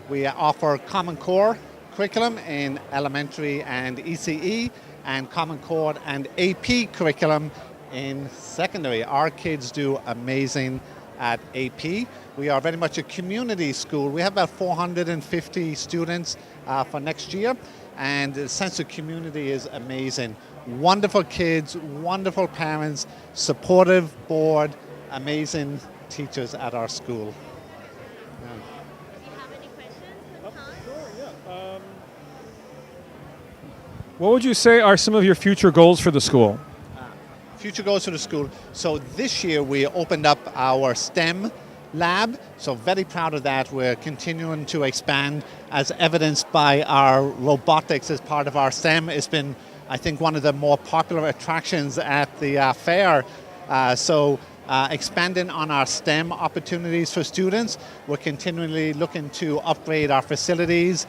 We offer Common Core curriculum in elementary and ECE, and Common Core and AP curriculum in secondary. Our kids do amazing at AP. We are very much a community school. We have about 450 students for next year, and the sense of community is amazing. Wonderful kids, wonderful parents, supportive board, amazing teachers at our school. What would you say are some of your future goals for the school? Future goals for the school. So this year we opened up our STEM lab. So very proud of that. We're continuing to expand as evidenced by our robotics as part of our STEM. It's been, I think, one of the more popular attractions at the fair. Expanding on our STEM opportunities for students. We're continually looking to upgrade our facilities,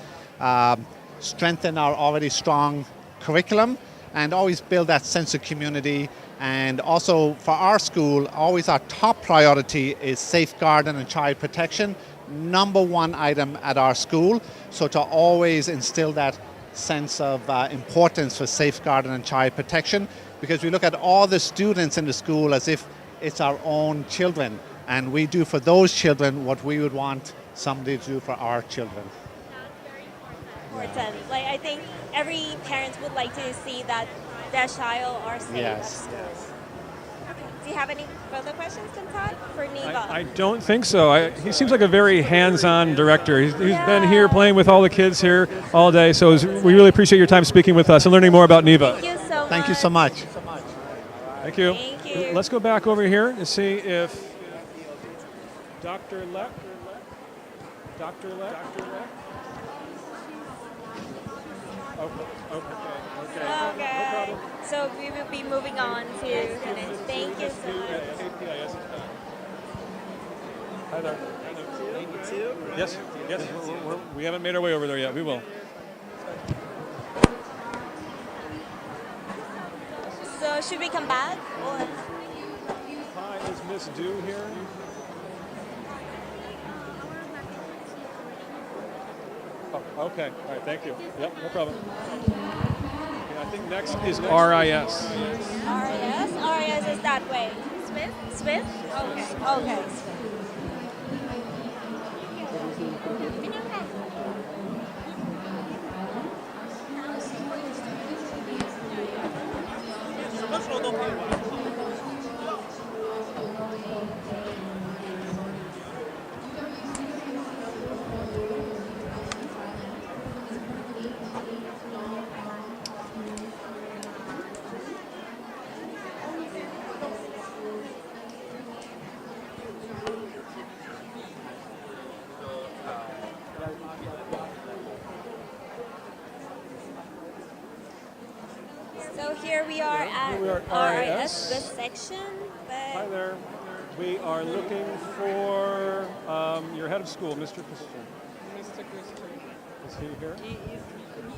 strengthen our already strong curriculum, and always build that sense of community. And also for our school, always our top priority is safeguarding and child protection, #1 item at our school. So to always instill that sense of importance for safeguarding and child protection, because we look at all the students in the school as if it's our own children, and we do for those children what we would want somebody to do for our children. Important. Like I think every parent would like to see that their child are safe Yes. at school. Okay. Do you have any further questions, Todd, for Neva? I don't think so. He seems like a very hands-on director. He's been here playing with all the kids here all day, so we really appreciate your time speaking with us and learning more about Neva. Thank you so much. Thank you so much. Thank you. Thank you. Let's go back over here and see if Dr. Leck. Okay. Okay. So we will be moving on to the next. Thank you so much. Hi there. Yes. We haven't made our way over there yet. We will. So should we come back? Or? Hi, is Miss Dew here? Oh, okay. All right. Thank you. Yep. No problem. Okay, I think next is RIS. RIS is that way. Swift? Okay. So here we are at RIS Swiss section. Hi there. We are looking for your head of school, Mr. Christian. Mr. Christian. Is he here?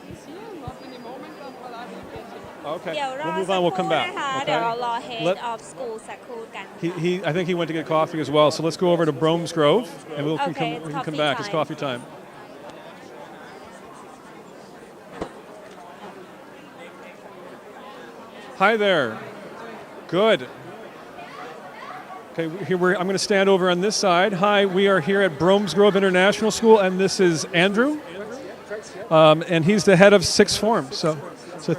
He's here, not in the moment, but I will get him. Okay. เดี๋ยวรอ We'll move สัก on. ค We'll รู่ come นะ back. คะ Okay. เดี๋ยวเรารอ head Let- of school สักครู่กันค่ะ I think he went to get coffee as well. So let's go over to Bromsgrove, and we Okay, can it's come coffee back. It's time. coffee time. Hi there. Good. Okay, I'm going to stand over on this side. Hi, we are here at Bromsgrove International School, and this is Andrew, and he's the head of sixth form. So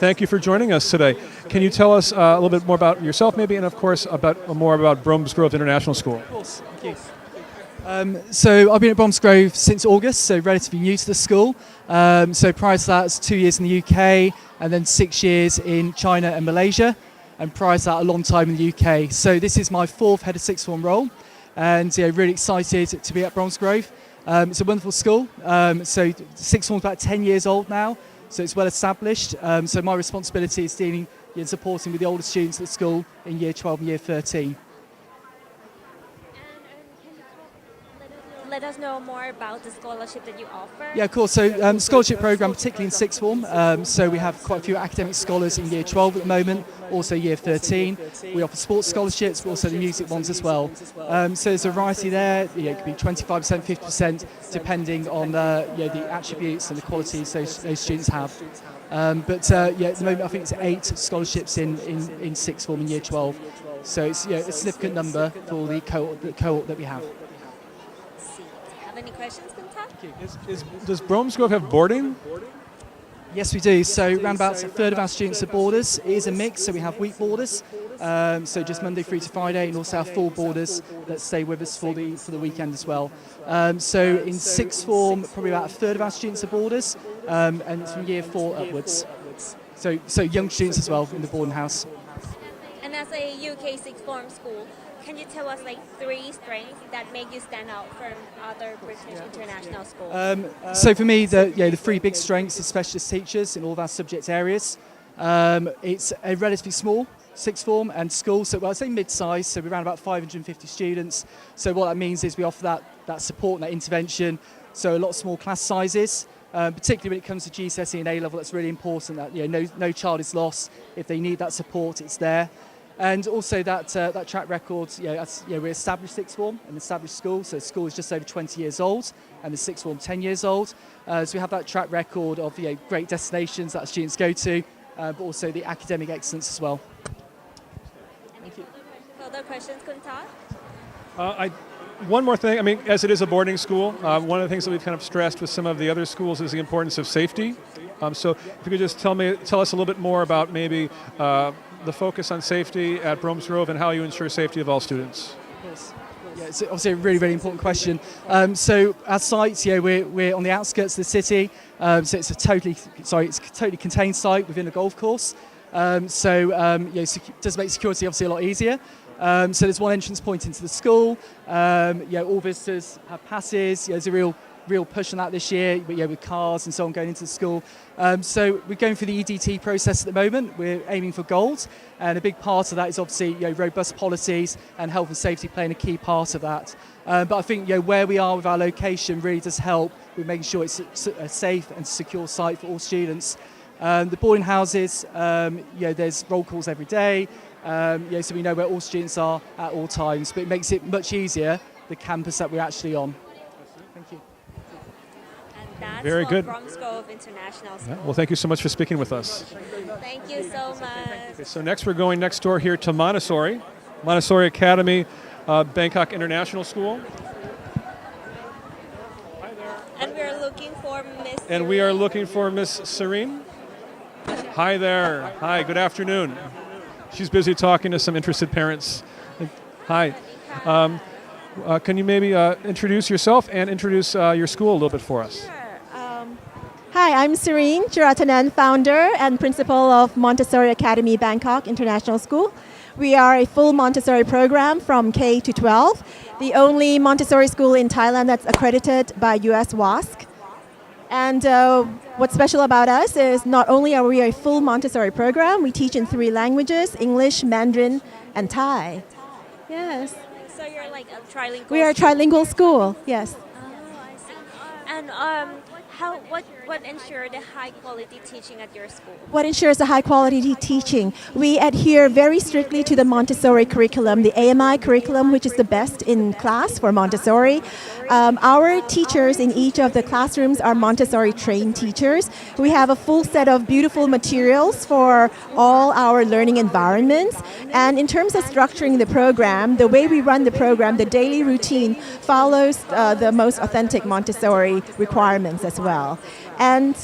thank you for joining us today. Can you tell us a little bit more about yourself, maybe, and of course more about Bromsgrove International School? Of course, thank you. So I've been at Bromsgrove since August, so relatively new to the school. So prior to that, it's 2 years in the UK, and then 6 years in China and Malaysia, and prior to that, a long time in the UK. So this is my fourth head of sixth form role, and really excited to be at Bromsgrove. It's a wonderful school. So sixth form's about 10 years old now, so it's well established. So my responsibility is dealing and supporting with the older students at school in year 12 and year 13. Let us know more about the scholarship that you offer. Yeah, of course. So scholarship program, particularly in sixth form. So we have quite a few academic scholars in year 12 at the moment, also year 13. We offer sports scholarships, but also the music ones as well. So there's a variety there. It could be 25%, 50%, depending on the attributes and the qualities those students have. But at the moment, I think it's 8 scholarships in sixth form in year 12. So it's a significant number for the cohort that we have. Have any questions, Kunta? Does Bromsgrove have boarding? Yes, we do. So around about a third of our students are boarders. It is a mix, so we have week boarders, so just Monday through to Friday, and also our full boarders that stay with us for the weekend as well. So in sixth form, probably about a third of our students are boarders, and it's from year 4 upwards. So young students as well in the boarding house. And as a UK sixth form school, can you tell us 3 strengths that make you stand out from other British international schools? So for me, the 3 big strengths are specialist teachers in all of our subject areas. It's a relatively small sixth form and school, so I'd say mid-size, so we're around about 550 students. So what that means is we offer that support and that intervention, so a lot of small class sizes. Particularly when it comes to GCSE and A-level, that's really important that no child is lost. If they need that support, it's there. And also that track record, we're established sixth form, an established school, so the school is just over 20 years old, and the sixth form 10 years old. So we have that track record of great destinations that students go to, but also the academic excellence as well. Thank you. Further questions, Kun Todd? One more thing, I mean, as it is a boarding school, one of the things that we've kind of stressed with some of the other schools is the importance of safety. So if you could just tell us a little bit more about maybe the focus on safety at Bromsgrove and how you ensure safety of all students. Yeah, it's obviously a really, really important question. So our site, we're on the outskirts of the city. So it's a totally contained site within a golf course. It does make security obviously a lot easier. So there's one entrance point into the school. All visitors have passes. There's a real push on that this year, with cars and so on going into the school. So we're going through the EDT process at the moment. We're aiming for gold, and a big part of that is obviously robust policies and health and safety playing a key part of that. But I think where we are with our location really does help with making sure it's a safe and secure site for all students. The boarding houses, there's roll calls every day. So we know where all students are at all times, but it makes it much easier, the campus that we're actually on. Thank you. That's Very good. Bromsgrove International School. Yeah, well, thank you so much for speaking with us. Thank you so much. Okay, so next we're going next door here to Montessori Academy, Bangkok International School. And we're looking for Miss. And we are looking for Miss Serene. Hi there. Hi, good afternoon. She's busy talking to some interested parents. Hi. Can you maybe introduce yourself and introduce your school a little bit for us? Hi, I'm Serene Chiratanan, founder and principal of Montessori Academy Bangkok International School. We are a full Montessori program from K to 12, the only Montessori school in Thailand that's accredited by US WASC. And what's special about us is not only are we a full Montessori program, we teach in 3 languages, English, Mandarin, and Thai. Yes. So you're like a trilingual. We are a trilingual school, yes. Oh, I see. And what ensure the high quality teaching at your school? What ensures the high quality teaching? We adhere very strictly to the Montessori curriculum, the AMI curriculum, which is the best in class for Montessori. Our teachers in each of the classrooms are Montessori trained teachers. We have a full set of beautiful materials for all our learning environments. And in terms of structuring the program, the way we run the program, the daily routine follows the most authentic Montessori requirements as well. And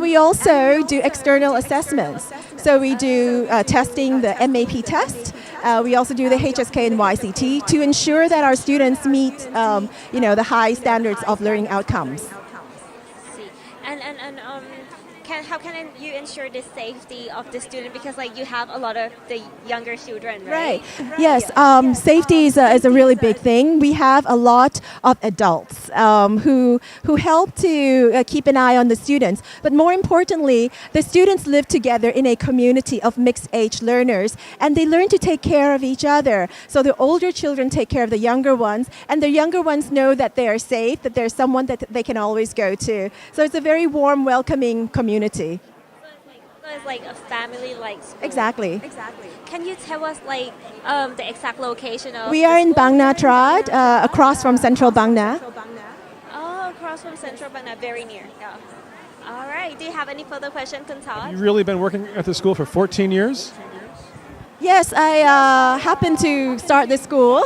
we also do external assessments. So we do testing, the MAP test. We also do the HSK and YCT to ensure that our students meet, the high standards of learning outcomes. How can you ensure the safety of the student, because you have a lot of the younger children, right? Yes, safety is a really big thing. We have a lot of adults who help to keep an eye on the students. But more importantly, the students live together in a community of mixed age learners, and they learn to take care of each other. So the older children take care of the younger ones, and the younger ones know that they are safe, that there's someone that they can always go to. So it's a very warm, welcoming community. So it's like a family-like school. Exactly. Can you tell us the exact location of? We are in Bang Na Trad, across from Central Bang Na. Oh, across from Central Bang Na, very near. Yeah. All right. Do you have any further questions, Kun Todd? You've really been working at the school for 14 years? Yes, I happened to start this school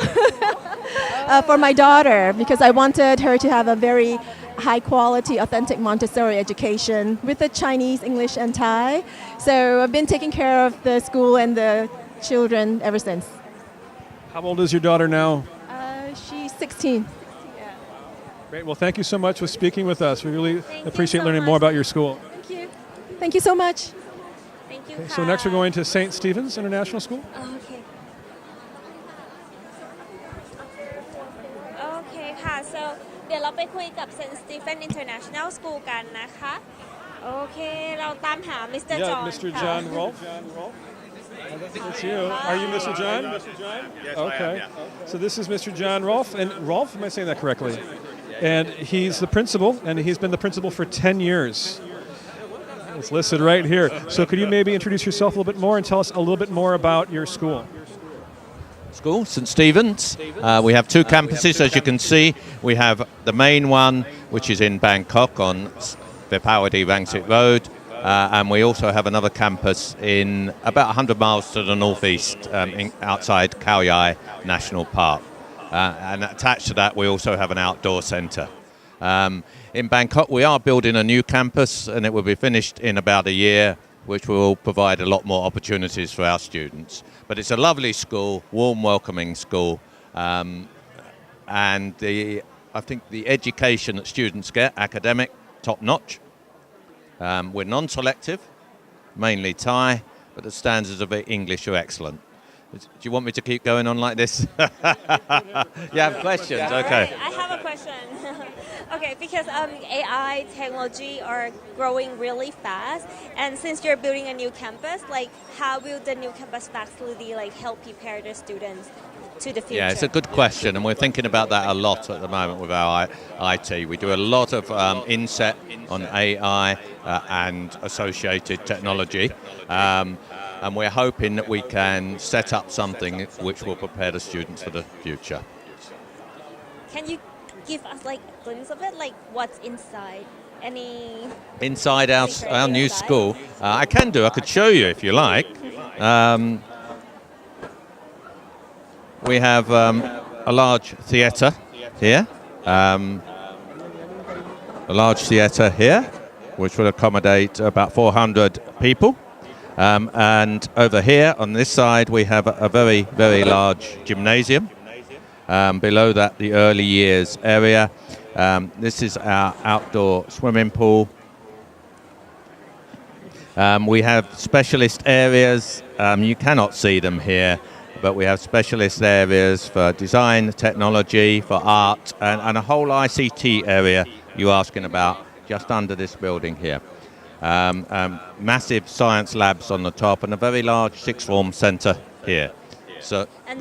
for my daughter because I wanted her to have a very high quality, authentic Montessori education with the Chinese, English, and Thai. So I've been taking care of the school and the children ever since. How old is your daughter now? She's 16. Great. Well, thank you so much for speaking with us. We really appreciate learning more about your school. Thank you. Thank you so much. Thank you. Okay, so next we're going to St. Stephen's International School. Okay. Okay ค่ะ so เดี๋ยวเราไปคุยกับ St. Stephen International School กันนะคะโอเคเราตามหา Mr. John Yeah, Mr. John Rolfe. It's you. Are you Mr. John? Yes, okay. I am, yeah. So this is Mr. John Rolfe. And Rolfe, am I saying that correctly? And he's the principal, and he's been the principal for 10 years. It's listed right here. So could you maybe introduce yourself a little bit more and tell us a little bit more about your school? School, St Stephen's. We have two campuses, as you can see. We have the main one, which is in Bangkok on Vipawadi Rangsit Road, and we also have another campus in about 100 miles to the northeast, outside Khao Yai National Park. And attached to that, we also have an outdoor centre. In Bangkok, we are building a new campus, and it will be finished in about a year, which will provide a lot more opportunities for our students. But it's a lovely school, warm, welcoming school, and I think the education that students get, academic, top-notch. We're non-selective, mainly Thai, but the standards of English are excellent. Do you want me to keep going on like this? You have questions? Okay. I have a question. Okay, because AI technology are growing really fast, and since you're building a new campus, like how will the new campus facility like help prepare the students to the future? Yeah, it's a good question, and we're thinking about that a lot at the moment with our IT. We do a lot of inset on AI and associated technology. And we're hoping that we can set up something which will prepare the students for the future. Can you give us like a glimpse of it, like what's inside? Any Inside our new school, I can do. I could show you if you like. We have a large theatre here, which will accommodate about 400 people. And over here on this side we have a very, very large gymnasium. Below that, the early years area. This is our outdoor swimming pool. We have specialist areas. You cannot see them here, but we have specialist areas for design, technology, for art, and a whole ICT area you're asking about just under this building here. Massive science labs on the top and a very large sixth form centre here. So, and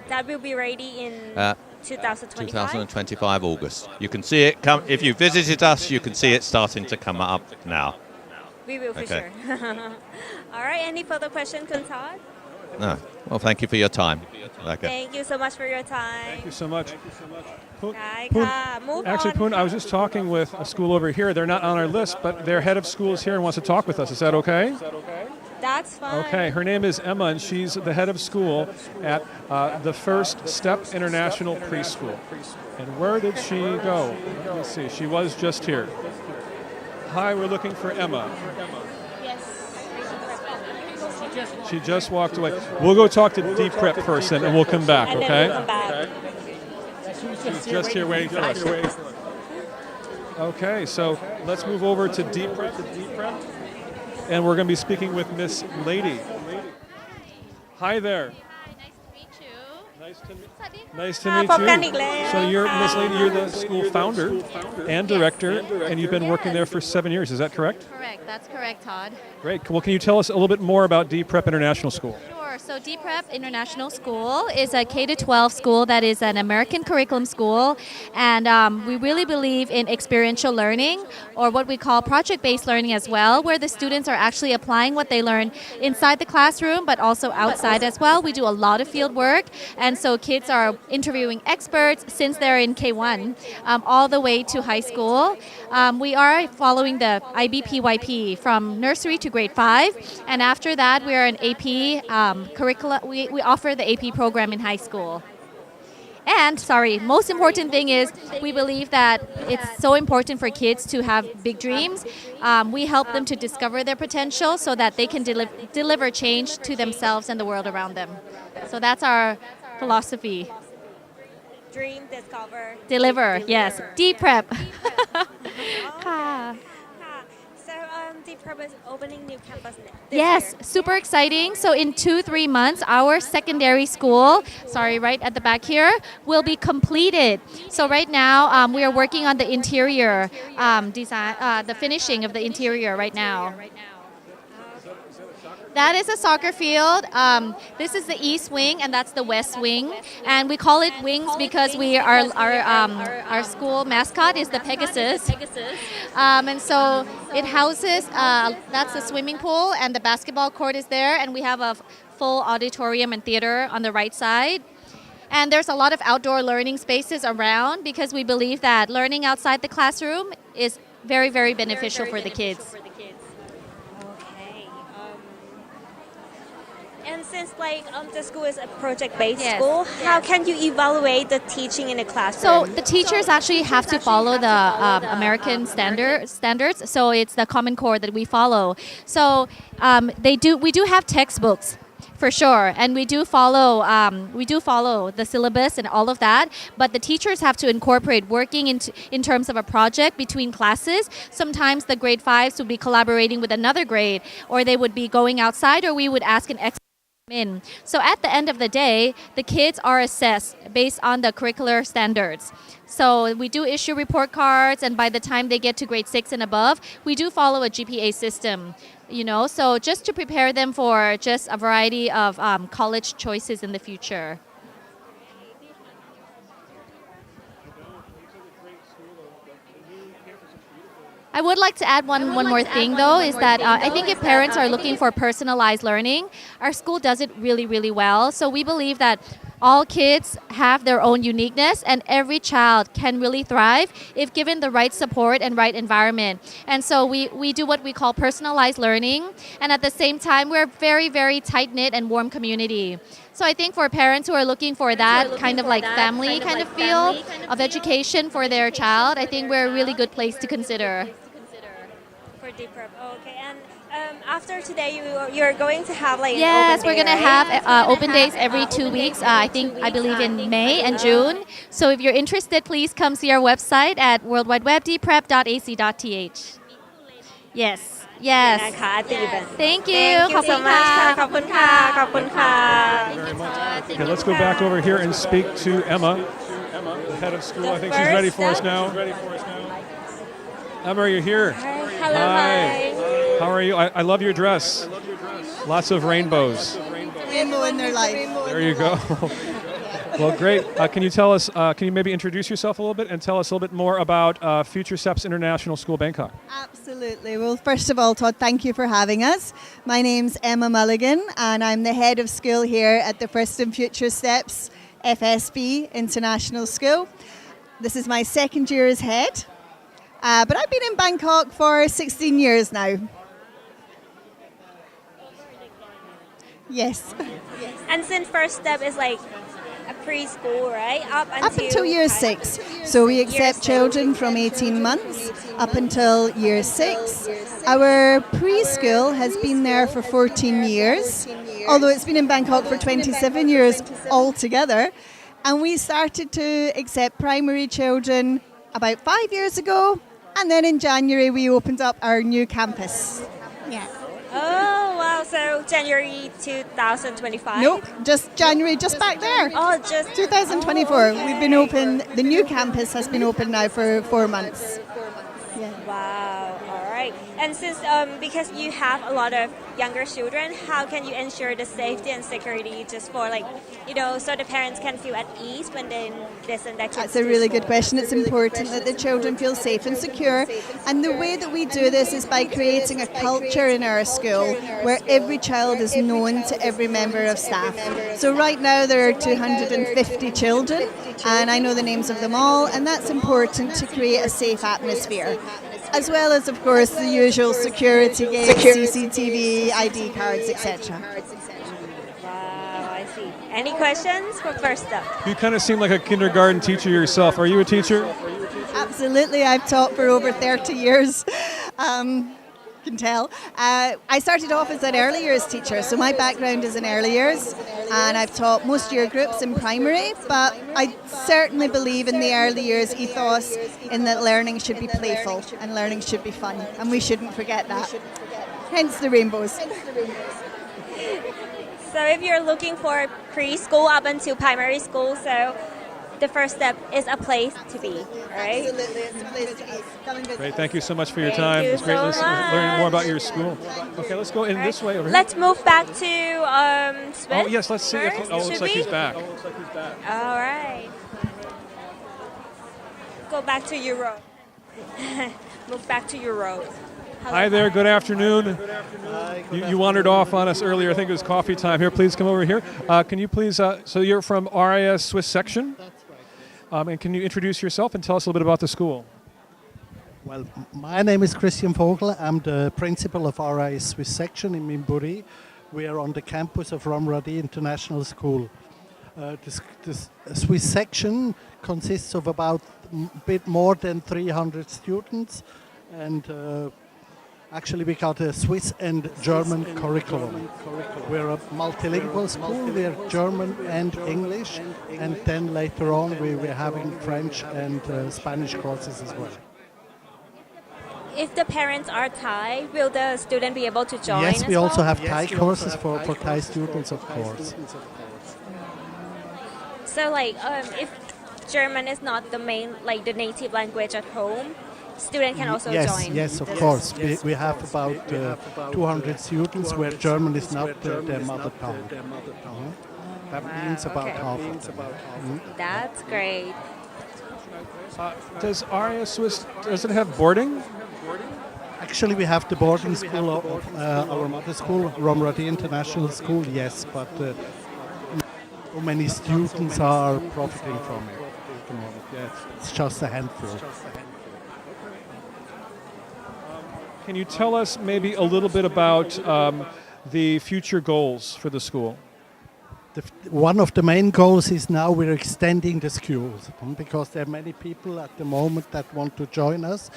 that will be ready in 2025 August. You can see it come if you visited us. You can see it starting to come up now. We will for sure. All right. Any further questions, Todd? No. Well, thank you for your time. Okay. Thank you so much for your time. Thank you so much. Move Actually, on. Poon, I was just talking with a school over here. They're not on our list, but their head of school is here and wants to talk with us. Is that okay? That's fine. Okay, her name is Emma, and she's the head of school at the First Step International Preschool. And where did she go? Let me see. She was just here. Hi, we're looking for Emma. She just walked away. We'll go talk to Deep Prep first, and we'll come back, and okay? Then we'll come back. She's just here waiting for us. Okay, so let's move over to Deep Prep. And we're going to be speaking with Miss Lady. Hi there. Nice to meet you. So you're Miss Lady, you're the school founder and director, and you've been working there for 7 years. Is that correct? Correct. That's correct, Todd. Great. Well, can you tell us a little bit more about Deep Prep International School? Sure. So Deep Prep International School is a K-12 school that is an American curriculum school, and we really believe in experiential learning, or what we call project-based learning as well, where the students are actually applying what they learn inside the classroom, but also outside as well. We do a lot of field work, and so kids are interviewing experts since they're in K1 all the way to high school. We are following the IBPYP from nursery to grade 5, and after that we are an AP curricula. We offer the AP program in high school. And most important thing is we believe that it's so important for kids to have big dreams. We help them to discover their potential so that they can deliver change to themselves and the world around them. So that's our philosophy. Dream, discover, deliver. Yes, Deep Prep. So Deep Prep is opening new campus Yes, super exciting. So in 2-3 months, our secondary school, right at the back here, will be completed. So right now, we are working on the interior design, the finishing of the interior right now. That is a soccer field. This is the east wing, and that's the west wing. And we call it wings because our school mascot is the Pegasus. And so it houses, that's the swimming pool, and the basketball court is there, and we have a full auditorium and theater on the right side. And there's a lot of outdoor learning spaces around because we believe that learning outside the classroom is very, very beneficial for the kids. Okay. And since the school is a project-based school, how can you evaluate the teaching in the classroom? So the teachers actually have to follow the American standards. So it's the Common Core that we follow. So we do have textbooks. For sure, and we do follow the syllabus and all of that, but the teachers have to incorporate working in terms of a project between classes. Sometimes the grade 5s would be collaborating with another grade, or they would be going outside, or we would ask an expert in. So at the end of the day, the kids are assessed based on the curricular standards. So we do issue report cards, and by the time they get to grade 6 and above, we do follow a GPA system. So just to prepare them for just a variety of college choices in the future. I would like to add one more thing though, is that I think if parents are looking for personalized learning, our school does it really, really well. So we believe that all kids have their own uniqueness, and every child can really thrive if given the right support and right environment. And so we do what we call personalized learning, and at the same time, we're a very, very tight-knit and warm community. So I think for parents who are looking for that kind of like family kind of feel of education for their child, I think we're a really good place to consider. For deep prep, okay. And after today, you're going to have an yes, open we're day, going to right? have open days every 2 weeks. I believe in May and June. So if you're interested, please come see our website at worldwidewebdeprep.ac.th. Yes. Yes. Thank you. Thank you so much. ขอบคุณค่ะ ขอบคุณค่ะ Okay, let's go back over here and speak to Emma, the head of school. I think she's ready for us now. Emma, are you here? Hello, hi. How are you? I love your dress. Lots of rainbows. Rainbow in their life. There you go. Well, great. Can you tell us, can you maybe introduce yourself a little bit and tell us a little bit more about Future SIBS International School Bangkok? Absolutely. Well, first of all, Todd, thank you for having us. My name's Emma Mulligan, and I'm the head of school here at the First and Future SIBS FSB International School. This is my second year as head, but I've been in Bangkok for 16 years now. Yes. And since first step is like a preschool, right? Up until year 6. So we accept children from 18 months up until year 6. Our preschool has been there for 14 years, although it's been in Bangkok for 27 years altogether. And we started to accept primary children about 5 years ago. And then in January, we opened up our new campus. Yeah. Oh, wow. So January 2025? Nope, just January, just back there. Oh, just 2024. Okay. We've been open, the new campus has been open now for 4 months. Yeah. Wow, all right. And since, because you have a lot of younger children, how can you ensure the safety and security just for so the parents can feel at ease when they send their kids? That's a really good question. It's important that the children feel safe and secure. And the way that we do this is by creating a culture in our school where every child is known to every member of staff. So right now there are 250 children, and I know the names of them all, and that's important to create a safe atmosphere. As well as, of course, the usual security gates, CCTV, ID cards, etc. Wow, I see. Any questions for first up? You kind of seem like a kindergarten teacher yourself. Are you a teacher? Absolutely. I've taught for over 30 years. Can tell. I started off as an early years teacher, so my background is in early years, and I've taught most year groups in primary, but I certainly believe in the early years ethos in that learning should be playful and learning should be fun, and we shouldn't forget that. Hence the rainbows. So if you're looking for preschool up until primary school, so the first step is a place to be, right? Absolutely, it's a place to be. Come and visit. Great, thank you so much for your Thank time. you It's great so learning more about much. your school. Okay, let's go in this way over here. Let's move back to Swiss. Oh yes, let's see if first, looks should like we? he's back. All right. Go back to Europe. Move back to Europe. Hello. Hi there, good afternoon. You wandered off on us earlier. I think it was coffee time here. Please come over here. Can you please, so you're from RIS Swiss section? That's right. And can you introduce yourself and tell us a little bit about the school? Well, my name is Christian Vogel. I'm the principal of RIS Swiss section in Minburi. We are on the campus of Bromsgrove International School. The Swiss section consists of about a bit more than 300 students, and actually we got a Swiss and German curriculum. We're a multilingual school, we're German and English, and then later on we're having French and Spanish courses as well. If the parents are Thai, will the student be able to join? Yes, we as also well? have Thai courses for Thai students, of course. So, like, if German is not the main, like, the native language at home, student can also join. Yes, of this. course. We have about 200 students where German is not their mother tongue. That means about half of them. That's great. Does RIS Swiss, does it have boarding? Actually, we have the boarding school of our mother school, Bromsgrove International School, yes, but so many students are profiting from it at the moment. Yeah, it's just a handful. Can you tell us maybe a little bit about the future goals for the school? One of the main goals is now we're extending the schools because there are many people at the moment that want to join us.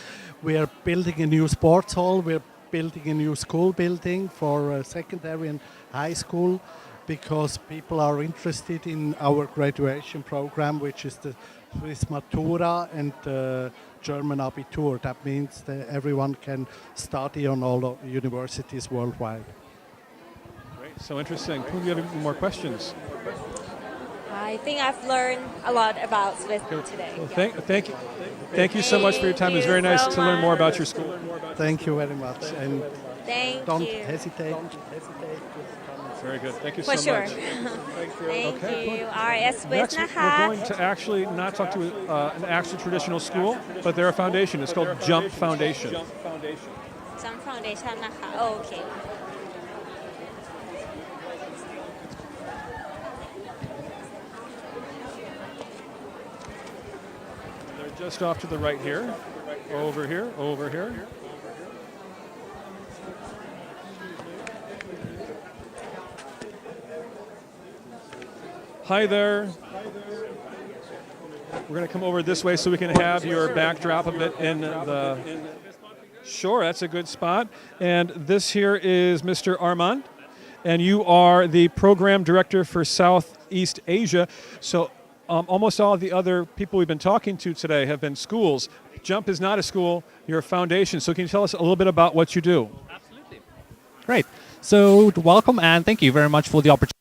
We are building a new sports hall, we're building a new school building for secondary and high school because people are interested in our graduation program, which is the Swiss Matura and the German Abitur. That means that everyone can study on all universities worldwide. Great, so interesting. Can we have any more questions? I think I've learned a lot about Swiss today. Well, thank you so much for your time. It was very nice to learn more about your school. Thank you very much, and don't hesitate. Very good. Thank you For so sure. much. Thank you. RIS Swiss Next, we're going to actually not talk to an actual traditional school, but they're a foundation. It's called Jump Foundation. Jump Foundation นะคะ Okay. They're just off to the right here. Over here, over here. Hi there. We're going to come over this way so we can have your backdrop a bit in the... Sure, that's a good spot. And this here is Mr. Armand, and you are the program director for Southeast Asia. So almost all of the other people we've been talking to today have been schools. Jump is not a school, you're a foundation. So can you tell us a little bit about what you do? Great. So welcome and thank you very much for the opportunity.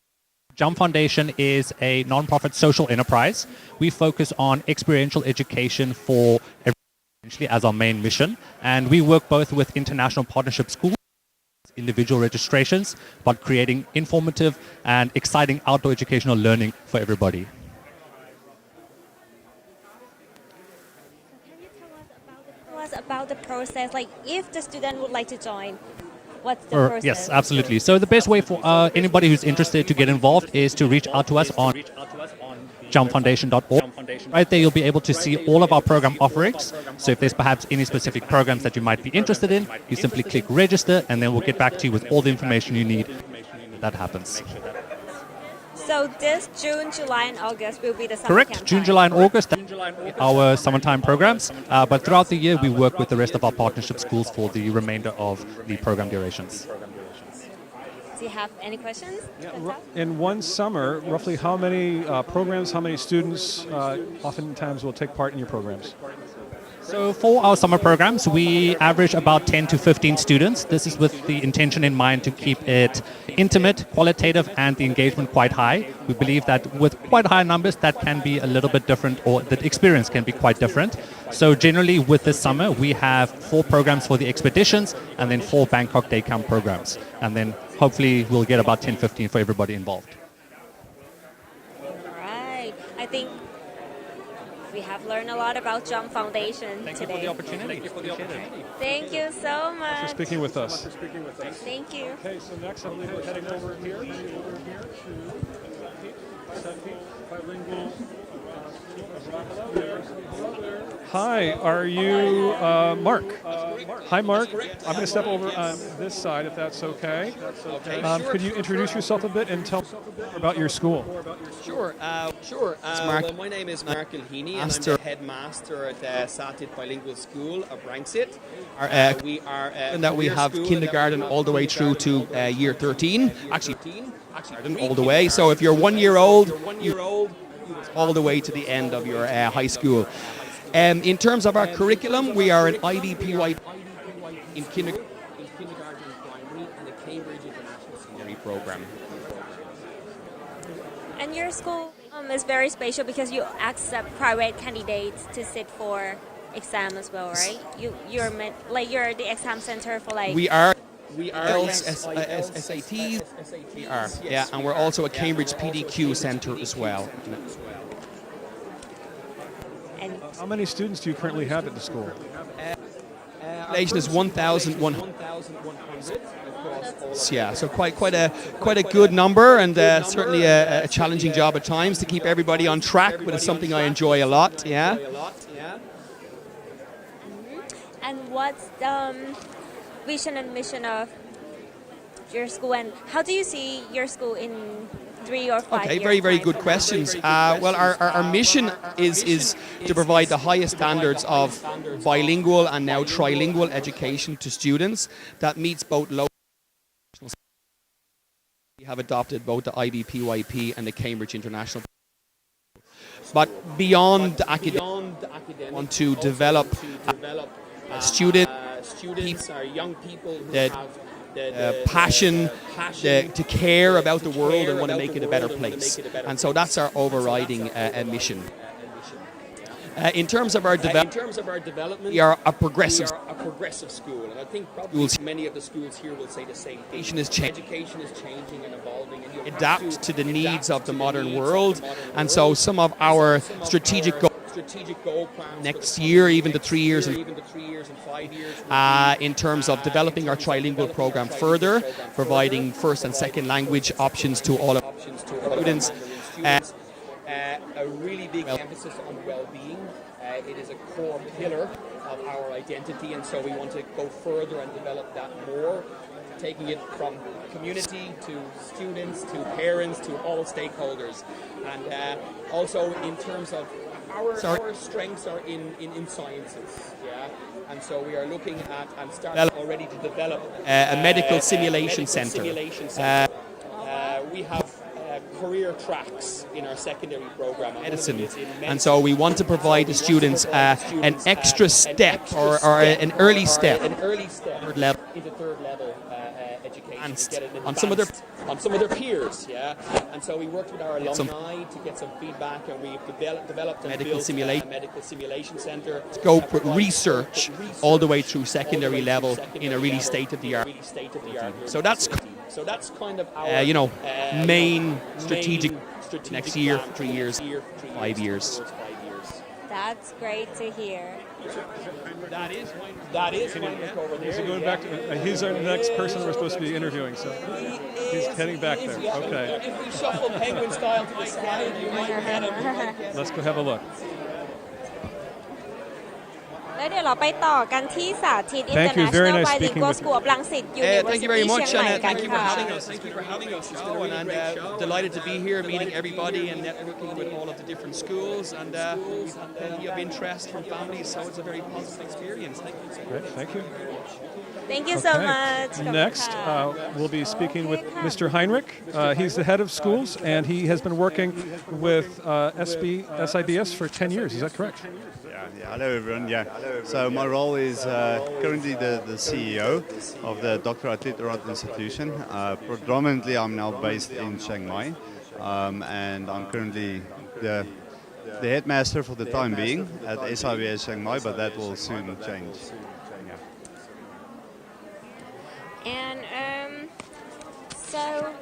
Jump Foundation is a non-profit social enterprise. We focus on experiential education for everyone as our main mission. And we work both with international partnership schools, individual registrations, but creating informative and exciting outdoor educational learning for everybody. Tell us about the process, like if the student would like to join, what's the process? Yes, absolutely. So the best way for anybody who's interested to get involved is to reach out to us on jumpfoundation.org. Right there, you'll be able to see all of our program offerings. So if there's perhaps any specific programs that you might be interested in, you simply click register, and then we'll get back to you with all the information you need. That happens. So this June, July, and August will be the summer Correct. camp June, time. July, and August, our summertime programs. But throughout the year, we work with the rest of our partnership schools for the remainder of the program durations. Do you have any questions? In one summer, roughly how many programs, how many students oftentimes will take part in your programs? So for our summer programs, we average about 10 to 15 students. This is with the intention in mind to keep it intimate, qualitative, and the engagement quite high. We believe that with quite high numbers, that can be a little bit different, or the experience can be quite different. So generally with this summer, we have 4 programs for the expeditions and then 4 Bangkok day camp programs. And then hopefully we'll get about 10, 15 for everybody involved. All right. I think we have learned a lot about Jump Foundation today. Thank you for the opportunity. Thank you so much. Thanks for speaking with us. Thank you. Okay, so next I believe we're heading over here to Satit, Bilingual. Hi, are you Mark? Hi, Mark. I'm going to step over on this side if that's okay. Could you introduce yourself a bit and tell about your school? Sure. Well, my name is Mark Ilhini, and I'm the headmaster at Satit Bilingual School of Brangsit. We have kindergarten all the way through to year 13. Actually, all the way. So if you're 1 year old, all the way to the end of your high school. In terms of our curriculum, we are an IBPY in kindergarten and primary, and a Cambridge International Secondary program. And your school is very special because you accept private candidates to sit for exam as well, right? You're the exam center for like. We are SATs. We are, yeah, and we're also a Cambridge PDQ center as well. And How many students do you currently have at the school? Population is 1,100. Yeah, so quite a good number, and certainly a challenging job at times to keep everybody on track, but it's something I enjoy a lot. Yeah. And what's the vision and mission of your school, and how do you see your school in 3 or 5 years? Okay, very good questions. Well, our mission is to provide the highest standards of bilingual and now trilingual education to students that meets both local. We have adopted both the IBPYP and the Cambridge International. But beyond the academic, we want to develop students, our young people who have the passion to care about the world and want to make it a better place. And so that's our overriding mission. In terms of our development, we are a progressive school, and I think probably many of the schools here will say the same thing. Education is changing and evolving, and you adapt to the needs of the modern world. And so some of our strategic goal plans next year, even the 3 years and 5 years, in terms of developing our trilingual program further, providing first and second language options to all of our students. A really big emphasis on well-being. It is a core pillar of our identity, and so we want to go further and develop that more, taking it from community to students to parents to all stakeholders. And also in terms of our strengths are in sciences, yeah, and so we are looking at and starting already to develop a medical simulation center. We have career tracks in our secondary program, medicine, and so we want to provide the students an extra step or an early step, third level education on some of their peers, yeah. And so we worked with our alumni to get some feedback, and we've developed a medical simulation center, scope research all the way through secondary level in a really state-of-the-art. So that's kind of our main strategic next year, 3 years, 5 years. That's great to hear. That is Heinrich over there. So going back to, he's our next person we're supposed to be interviewing, so he's heading back there. Okay. If we shuffle penguin style to the side, you might get him. Let's go have a look. แล้วเดี๋ยวเราไปต่อกันที่สาธิต Thank you. Very International nice speaking Bilingual with School of Brangsit University Thank you very much, เชียงใหม่ and กัน thank you for ค่ะ having us. Thank you for having us. It's been a great show, and delighted to be here, meeting everybody and networking with all of the different schools, and we've had plenty of interest from families, so it's a very positive experience. Thank you. Great. Thank you. Thank you so much. Next, we'll be speaking with Mr. Heinrich. He's the head of schools, and he has been working with SIBS for 10 years. Is that correct? Yeah, Hello everyone. So my role is currently the CEO of the Dr. Atlit Urat Institution. Predominantly I'm now based in Chiang Mai, and I'm currently the headmaster for the time being at SIBS Chiang Mai, but that will soon change. And so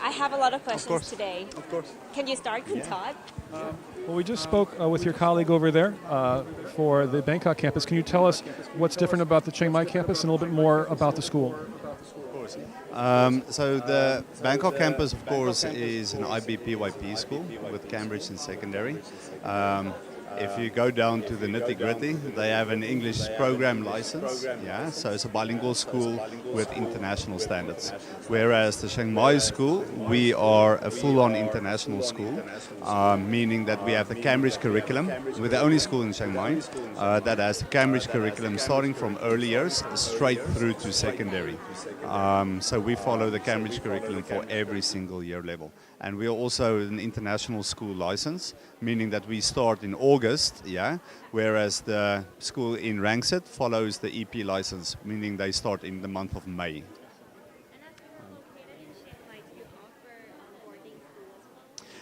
I have a lot of questions today. Of course. Can you start, Kun Todd? Well, we just spoke with your colleague over there for the Bangkok campus. Can you tell us what's different about the Chiang Mai campus and a little bit more about the school? So the Bangkok campus, of course, is an IBPYP school with Cambridge in secondary. If you go down to the nitty-gritty, they have an English program license, so it's a bilingual school with international standards. Whereas the Chiang Mai school, we are a full-on international school, meaning that we have the Cambridge curriculum. We're the only school in Chiang Mai that has the Cambridge curriculum starting from early years straight through to secondary. So we follow the Cambridge curriculum for every single year level. And we are also an international school license, meaning that we start in August, whereas the school in Rangsit follows the EP license, meaning they start in the month of May.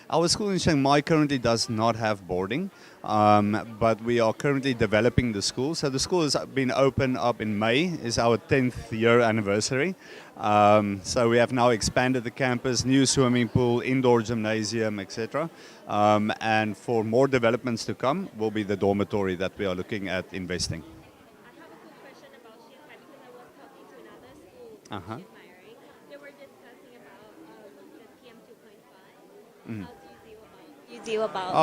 Our school in Chiang Mai currently does not have boarding, but we are currently developing the school. So the school has been opened up in May, is our 10th year anniversary. So we have now expanded the campus, new swimming pool, indoor gymnasium, etc. And for more developments to come will be the dormitory that we are looking at investing. Uh-huh.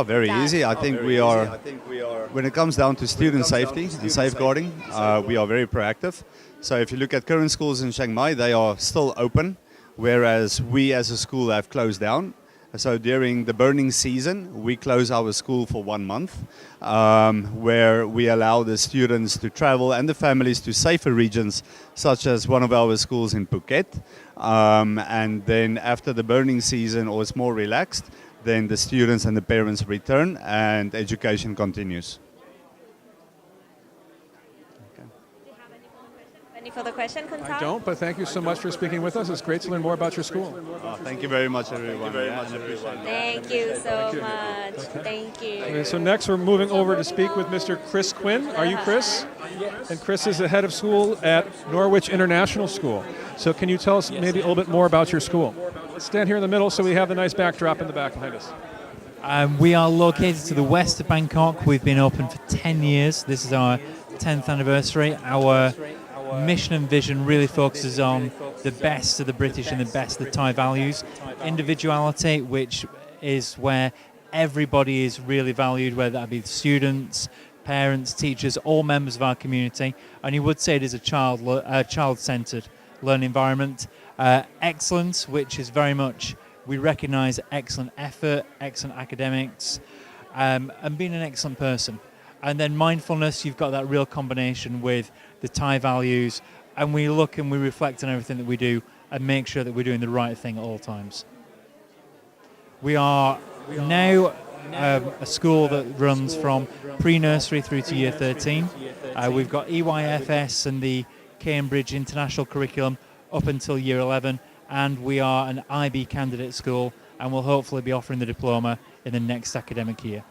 Very easy. I think we are, when it comes down to student safety and safeguarding, we are very proactive. So if you look at current schools in Chiang Mai, they are still open, whereas we as a school have closed down. So during the burning season, we close our school for 1 month, where we allow the students to travel and the families to safer regions, such as one of our schools in Phuket. And then after the burning season, or it's more relaxed, then the students and the parents return and education continues. Any further question, Kun Todd? I don't, but thank you so much for speaking with us. It's great to learn more about your school. Thank you very much, everyone. Thank you so much. Thank you. Okay, so next we're moving over to speak with Mr. Chris Quinn. Are you Chris? Yes. And Chris is the head of school at Norwich International School. So can you tell us maybe a little bit more about your school? Let's stand here in the middle so we have the nice backdrop in the back behind us. We are located to the west of Bangkok. We've been open for 10 years. This is our 10th anniversary. Our mission and vision really focuses on the best of the British and the best of the Thai values. Individuality, which is where everybody is really valued, whether that be the students, parents, teachers, all members of our community. And you would say it is a child-centered learning environment. Excellence, which is very much, we recognise excellent effort, excellent academics, and being an excellent person. And then mindfulness, you've got that real combination with the Thai values, and we look and we reflect on everything that we do and make sure that we're doing the right thing at all times. We are now a school that runs from pre-nursery through to year 13. We've got EYFS and the Cambridge International Curriculum up until year 11, and we are an IB candidate school, and we'll hopefully be offering the diploma in the next academic year.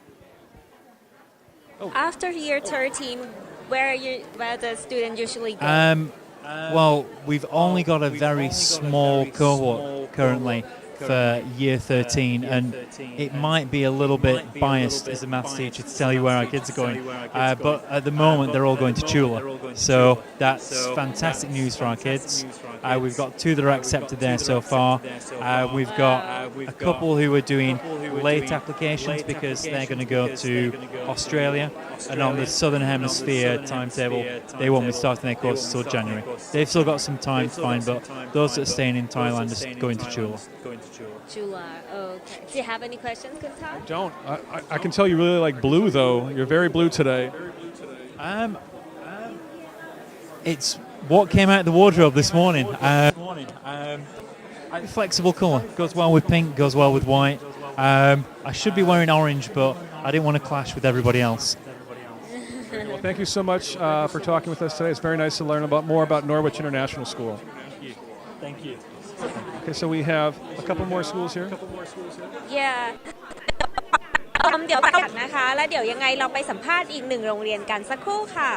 After year 13, where the student usually go? Well, we've only got a very small cohort currently for year 13, and it might be a little bit biased as a maths teacher to tell you where our kids are going, but at the moment they're all going to Chula, so that's fantastic news for our kids. We've got 2 that are accepted there so far. We've got a couple who are doing late applications because they're going to go to Australia, and on the Southern Hemisphere timetable they won't be starting their courses until January. They've still got some time to find, but those that are staying in Thailand are going to Chula. Chula, okay. Do you have any questions, Kun Todd? I don't. I can tell you really like blue, though. You're very blue today. It's what came out of the wardrobe this morning. Flexible colour. Goes well with pink, goes well with white. I should be wearing orange, but I didn't want to clash with everybody else. Thank you so much for talking with us today. It's very nice to learn more about Norwich International School. Thank you. Okay, so we have a couple more schools here. Yeah เดี๋ยวไปนะคะแล้วเดี๋ยวยังไงเราไปสัมภาษณ์อีก1โรงเรียนกันสักครู่ค่ะ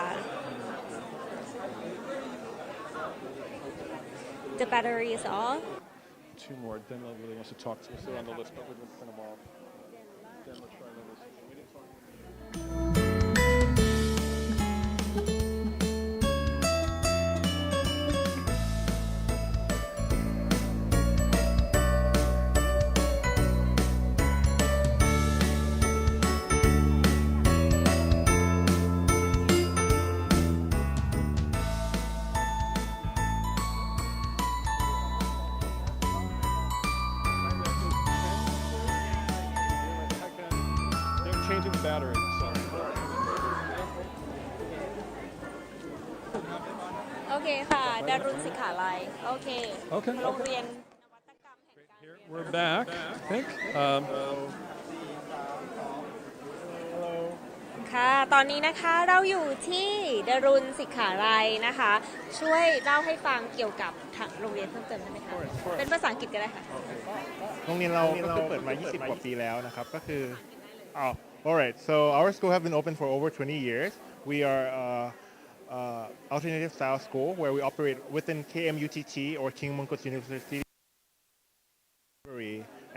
The battery is off. Two more. Denla really wants to talk to us. They're on the list, but we're going to print them off. Denla Trilingual. Changing the battery. So. โอเคค่ะดารุณศิขาลัยโอเค Okay. โรงเรียน We're back, I think. ค่ะตอนนี้นะคะเราอยู่ที่ดารุณศิขาลัยนะคะช่วยเล่าให้ฟังเกี่ยวกับทางโรงเรียนเพิ่มเติมได้ไหมคะเป็นภาษาอังกฤษก็ได้ค่ะ โรงเรียนเราก็คือเปิดมา20 กว่าปีแล้วนะครับก็คือAlright, so our school have been open for over 20 years. We are alternative style school where we operate within KMUTT or King Mongkut University.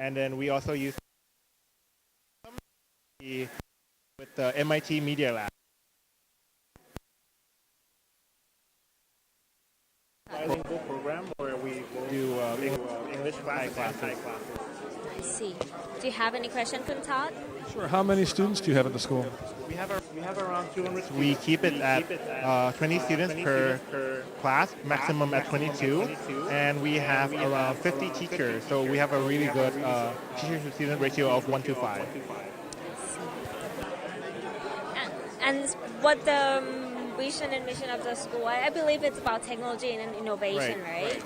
And then we also use with the MIT Media Lab. Bilingual program where we do English classes. I see. Do you have any question, Kun Todd? Sure. How many students do you have at the school? We have around 200. We keep it at 20 students per class, maximum at 22, and we have around 50 teachers. So we have a really good teacher to student ratio of 1:5. And what the vision and mission of the school? I believe it's about technology and innovation, right?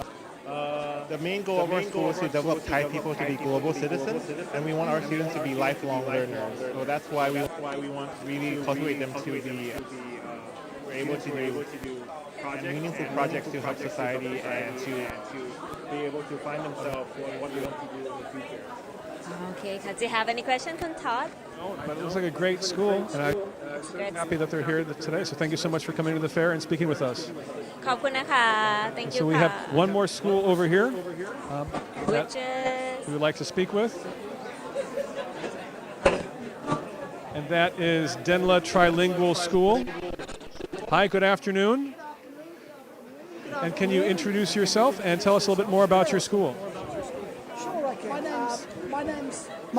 The main goal of our school is to develop Thai people to be global citizens, and we want our students to be lifelong learners. So that's why we want to really cultivate them to be able to do meaningful projects to help society and to be able to find themselves what they want to do in the future. Okay. Do you have any question, Kun Todd? No, but it looks like a great school, and I'm happy that they're here today. So thank you so much for coming to the fair and speaking with us. ขอบคุณนะคะ Thank you So we ค่ะ have one more school over here that which is we would like to speak with. And that is Denla Trilingual School. Hi, good afternoon. And can you introduce yourself and tell us a little bit more about your school? Sure, I can.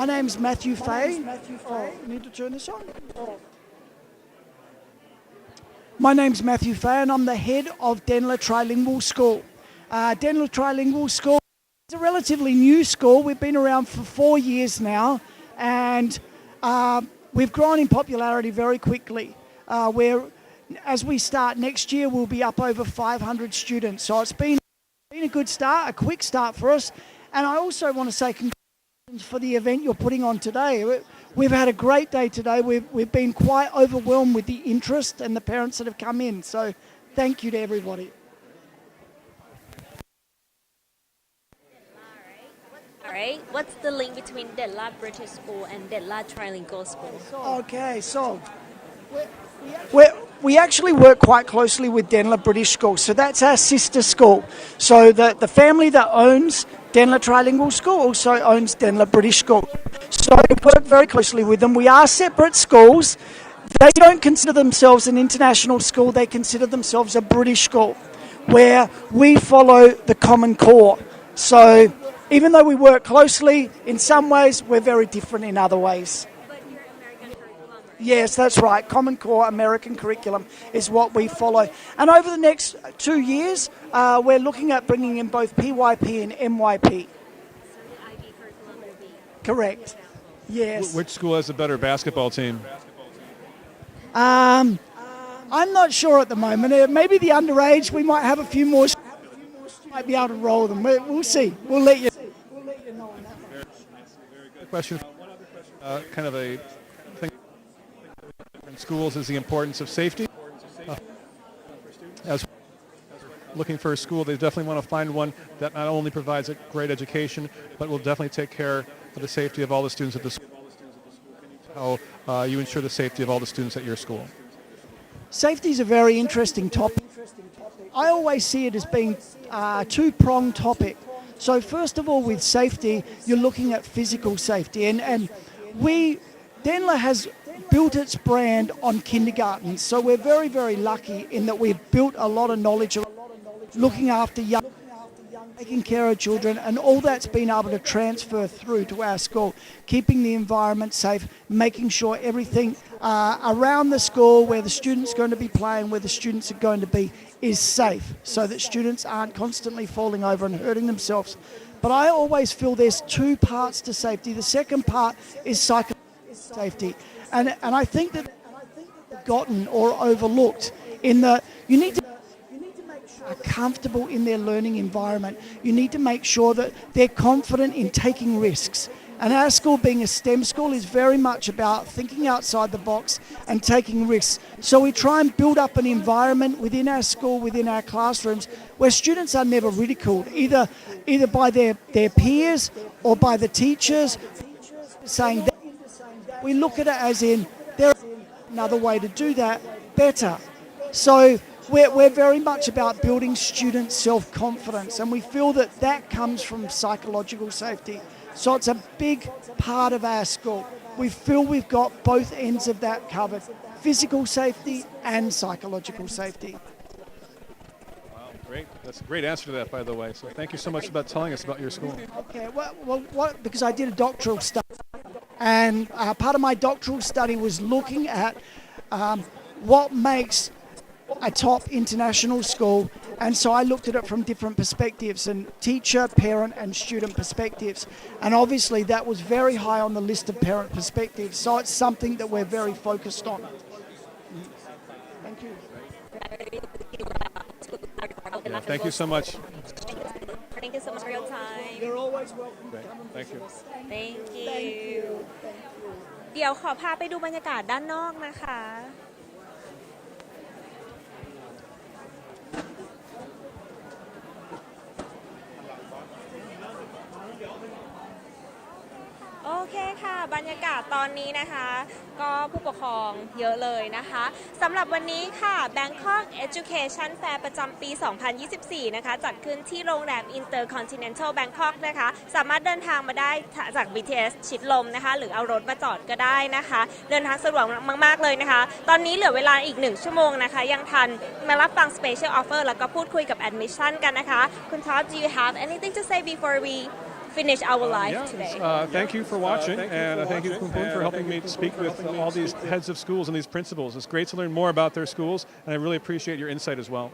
My name's Matthew Fay. Need to turn this on? My name's Matthew Fay and I'm the head of Denla Trilingual School. Denla Trilingual School is a relatively new school. We've been around for 4 years now and we've grown in popularity very quickly. As we start next year, we'll be up over 500 students. So it's been a good start, a quick start for us. And I also want to say congratulations for the event you're putting on today. We've had a great day today. We've been quite overwhelmed with the interest and the parents that have come in. So thank you to everybody. All right. What's the link between Denla British School and Denla Trilingual School? Okay, so we actually work quite closely with Denla British School. So that's our sister school. So the family that owns Denla Trilingual School also owns Denla British School. So we work very closely with them. We are separate schools. They don't consider themselves an international school. They consider themselves a British school where we follow the Common Core. So even though we work closely, in some ways we're very different in other ways. Yes, that's right. Common Core American curriculum is what we follow. And over the next 2 years, we're looking at bringing in both PYP and MYP. Correct. Yes. Which school has a better basketball team? I'm not sure at the moment. Maybe the underage, we might have a few more. Might be able to roll them. We'll see. We'll let you know on that one. Very good question. Kind of a thing in schools is the importance of safety. as looking for a school, they definitely want to find one that not only provides a great education, but will definitely take care of the safety of all the students at the school. How you ensure the safety of all the students at your school? Safety is a very interesting topic. I always see it as being a two-pronged topic. So first of all, with safety, you're looking at physical safety. And Denla has built its brand on kindergarten. So we're very, very lucky in that we've built a lot of knowledge of looking after young, taking care of children, and all that's been able to transfer through to our school, keeping the environment safe, making sure everything around the school, where the students are going to be playing, where the students are going to be, is safe, so that students aren't constantly falling over and hurting themselves. But I always feel there's two parts to safety. The second part is psychological safety. And I think that forgotten or overlooked in that you need to are comfortable in their learning environment. You need to make sure that they're confident in taking risks. And our school, being a STEM school, is very much about thinking outside the box and taking risks. So we try and build up an environment within our school, within our classrooms, where students are never ridiculed, either by their peers or by the teachers, saying that. We look at it as in, there's another way to do that better. So we're very much about building student self-confidence, and we feel that that comes from psychological safety. So it's a big part of our school. We feel we've got both ends of that covered, physical safety and psychological safety. Wow, great. That's a great answer to that, by the way. So thank you so much about telling us about your school. Okay, because I did a doctoral study, and part of my doctoral study was looking at what makes a top international school, and so I looked at it from different perspectives, and teacher, parent and student perspectives, and obviously that was very high on the list of parent perspectives, so it's something that we're very focused on. Thank you. Yeah, thank you so much. Thank you so much for your time. You're always welcome. Great. Thank you. Thank you เดี๋ยวขอพาไปดูบรรยากาศด้านนอกนะคะ โอเคค่ะบรรยากาศตอนนี้นะคะก็ผู้ปกครองเยอะเลยนะคะสำหรับวันนี้ค่ะ Bangkok Education Fair ประจำปี 2024 นะคะจัดขึ้นที่โรงแรม Intercontinental Bangkok นะคะสามารถเดินทางมาได้จาก BTS ชิดลมนะคะหรือเอารถมาจอดก็ได้นะคะเดินทางสะดวกมากๆเลยนะคะตอนนี้เหลือเวลาอีก1ชั่วโมงนะคะยังทันมารับฟัง Special Offer แล้วก็พูดคุยกับ Admission กันนะคะคุณท็อป Do you have anything to say before we finish our live today? Thank you for watching, and thank you, Kumpun, for helping me speak with all these heads of schools and these principals. It's great to learn more about their schools, and I really appreciate your insight as well.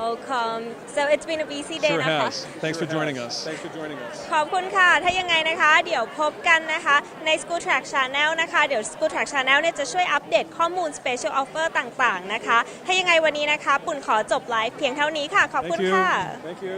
Welcome. So it's been a busy day นะคะ Sure has. Thanks for joining us. ขอบคุณค่ะถ้ายังไงนะคะเดี๋ยวพบกันนะคะใน School Track Channel นะคะเดี๋ยว School Track Channel เนี่ยจะช่วยอัปเดตข้อมูล Special Offer ต่างๆนะคะถ้ายังไงวันนี้นะคะปุ่นขอจบไลฟ์เพียงเท่านี้ค่ะขอบคุณค่ะ Thank you.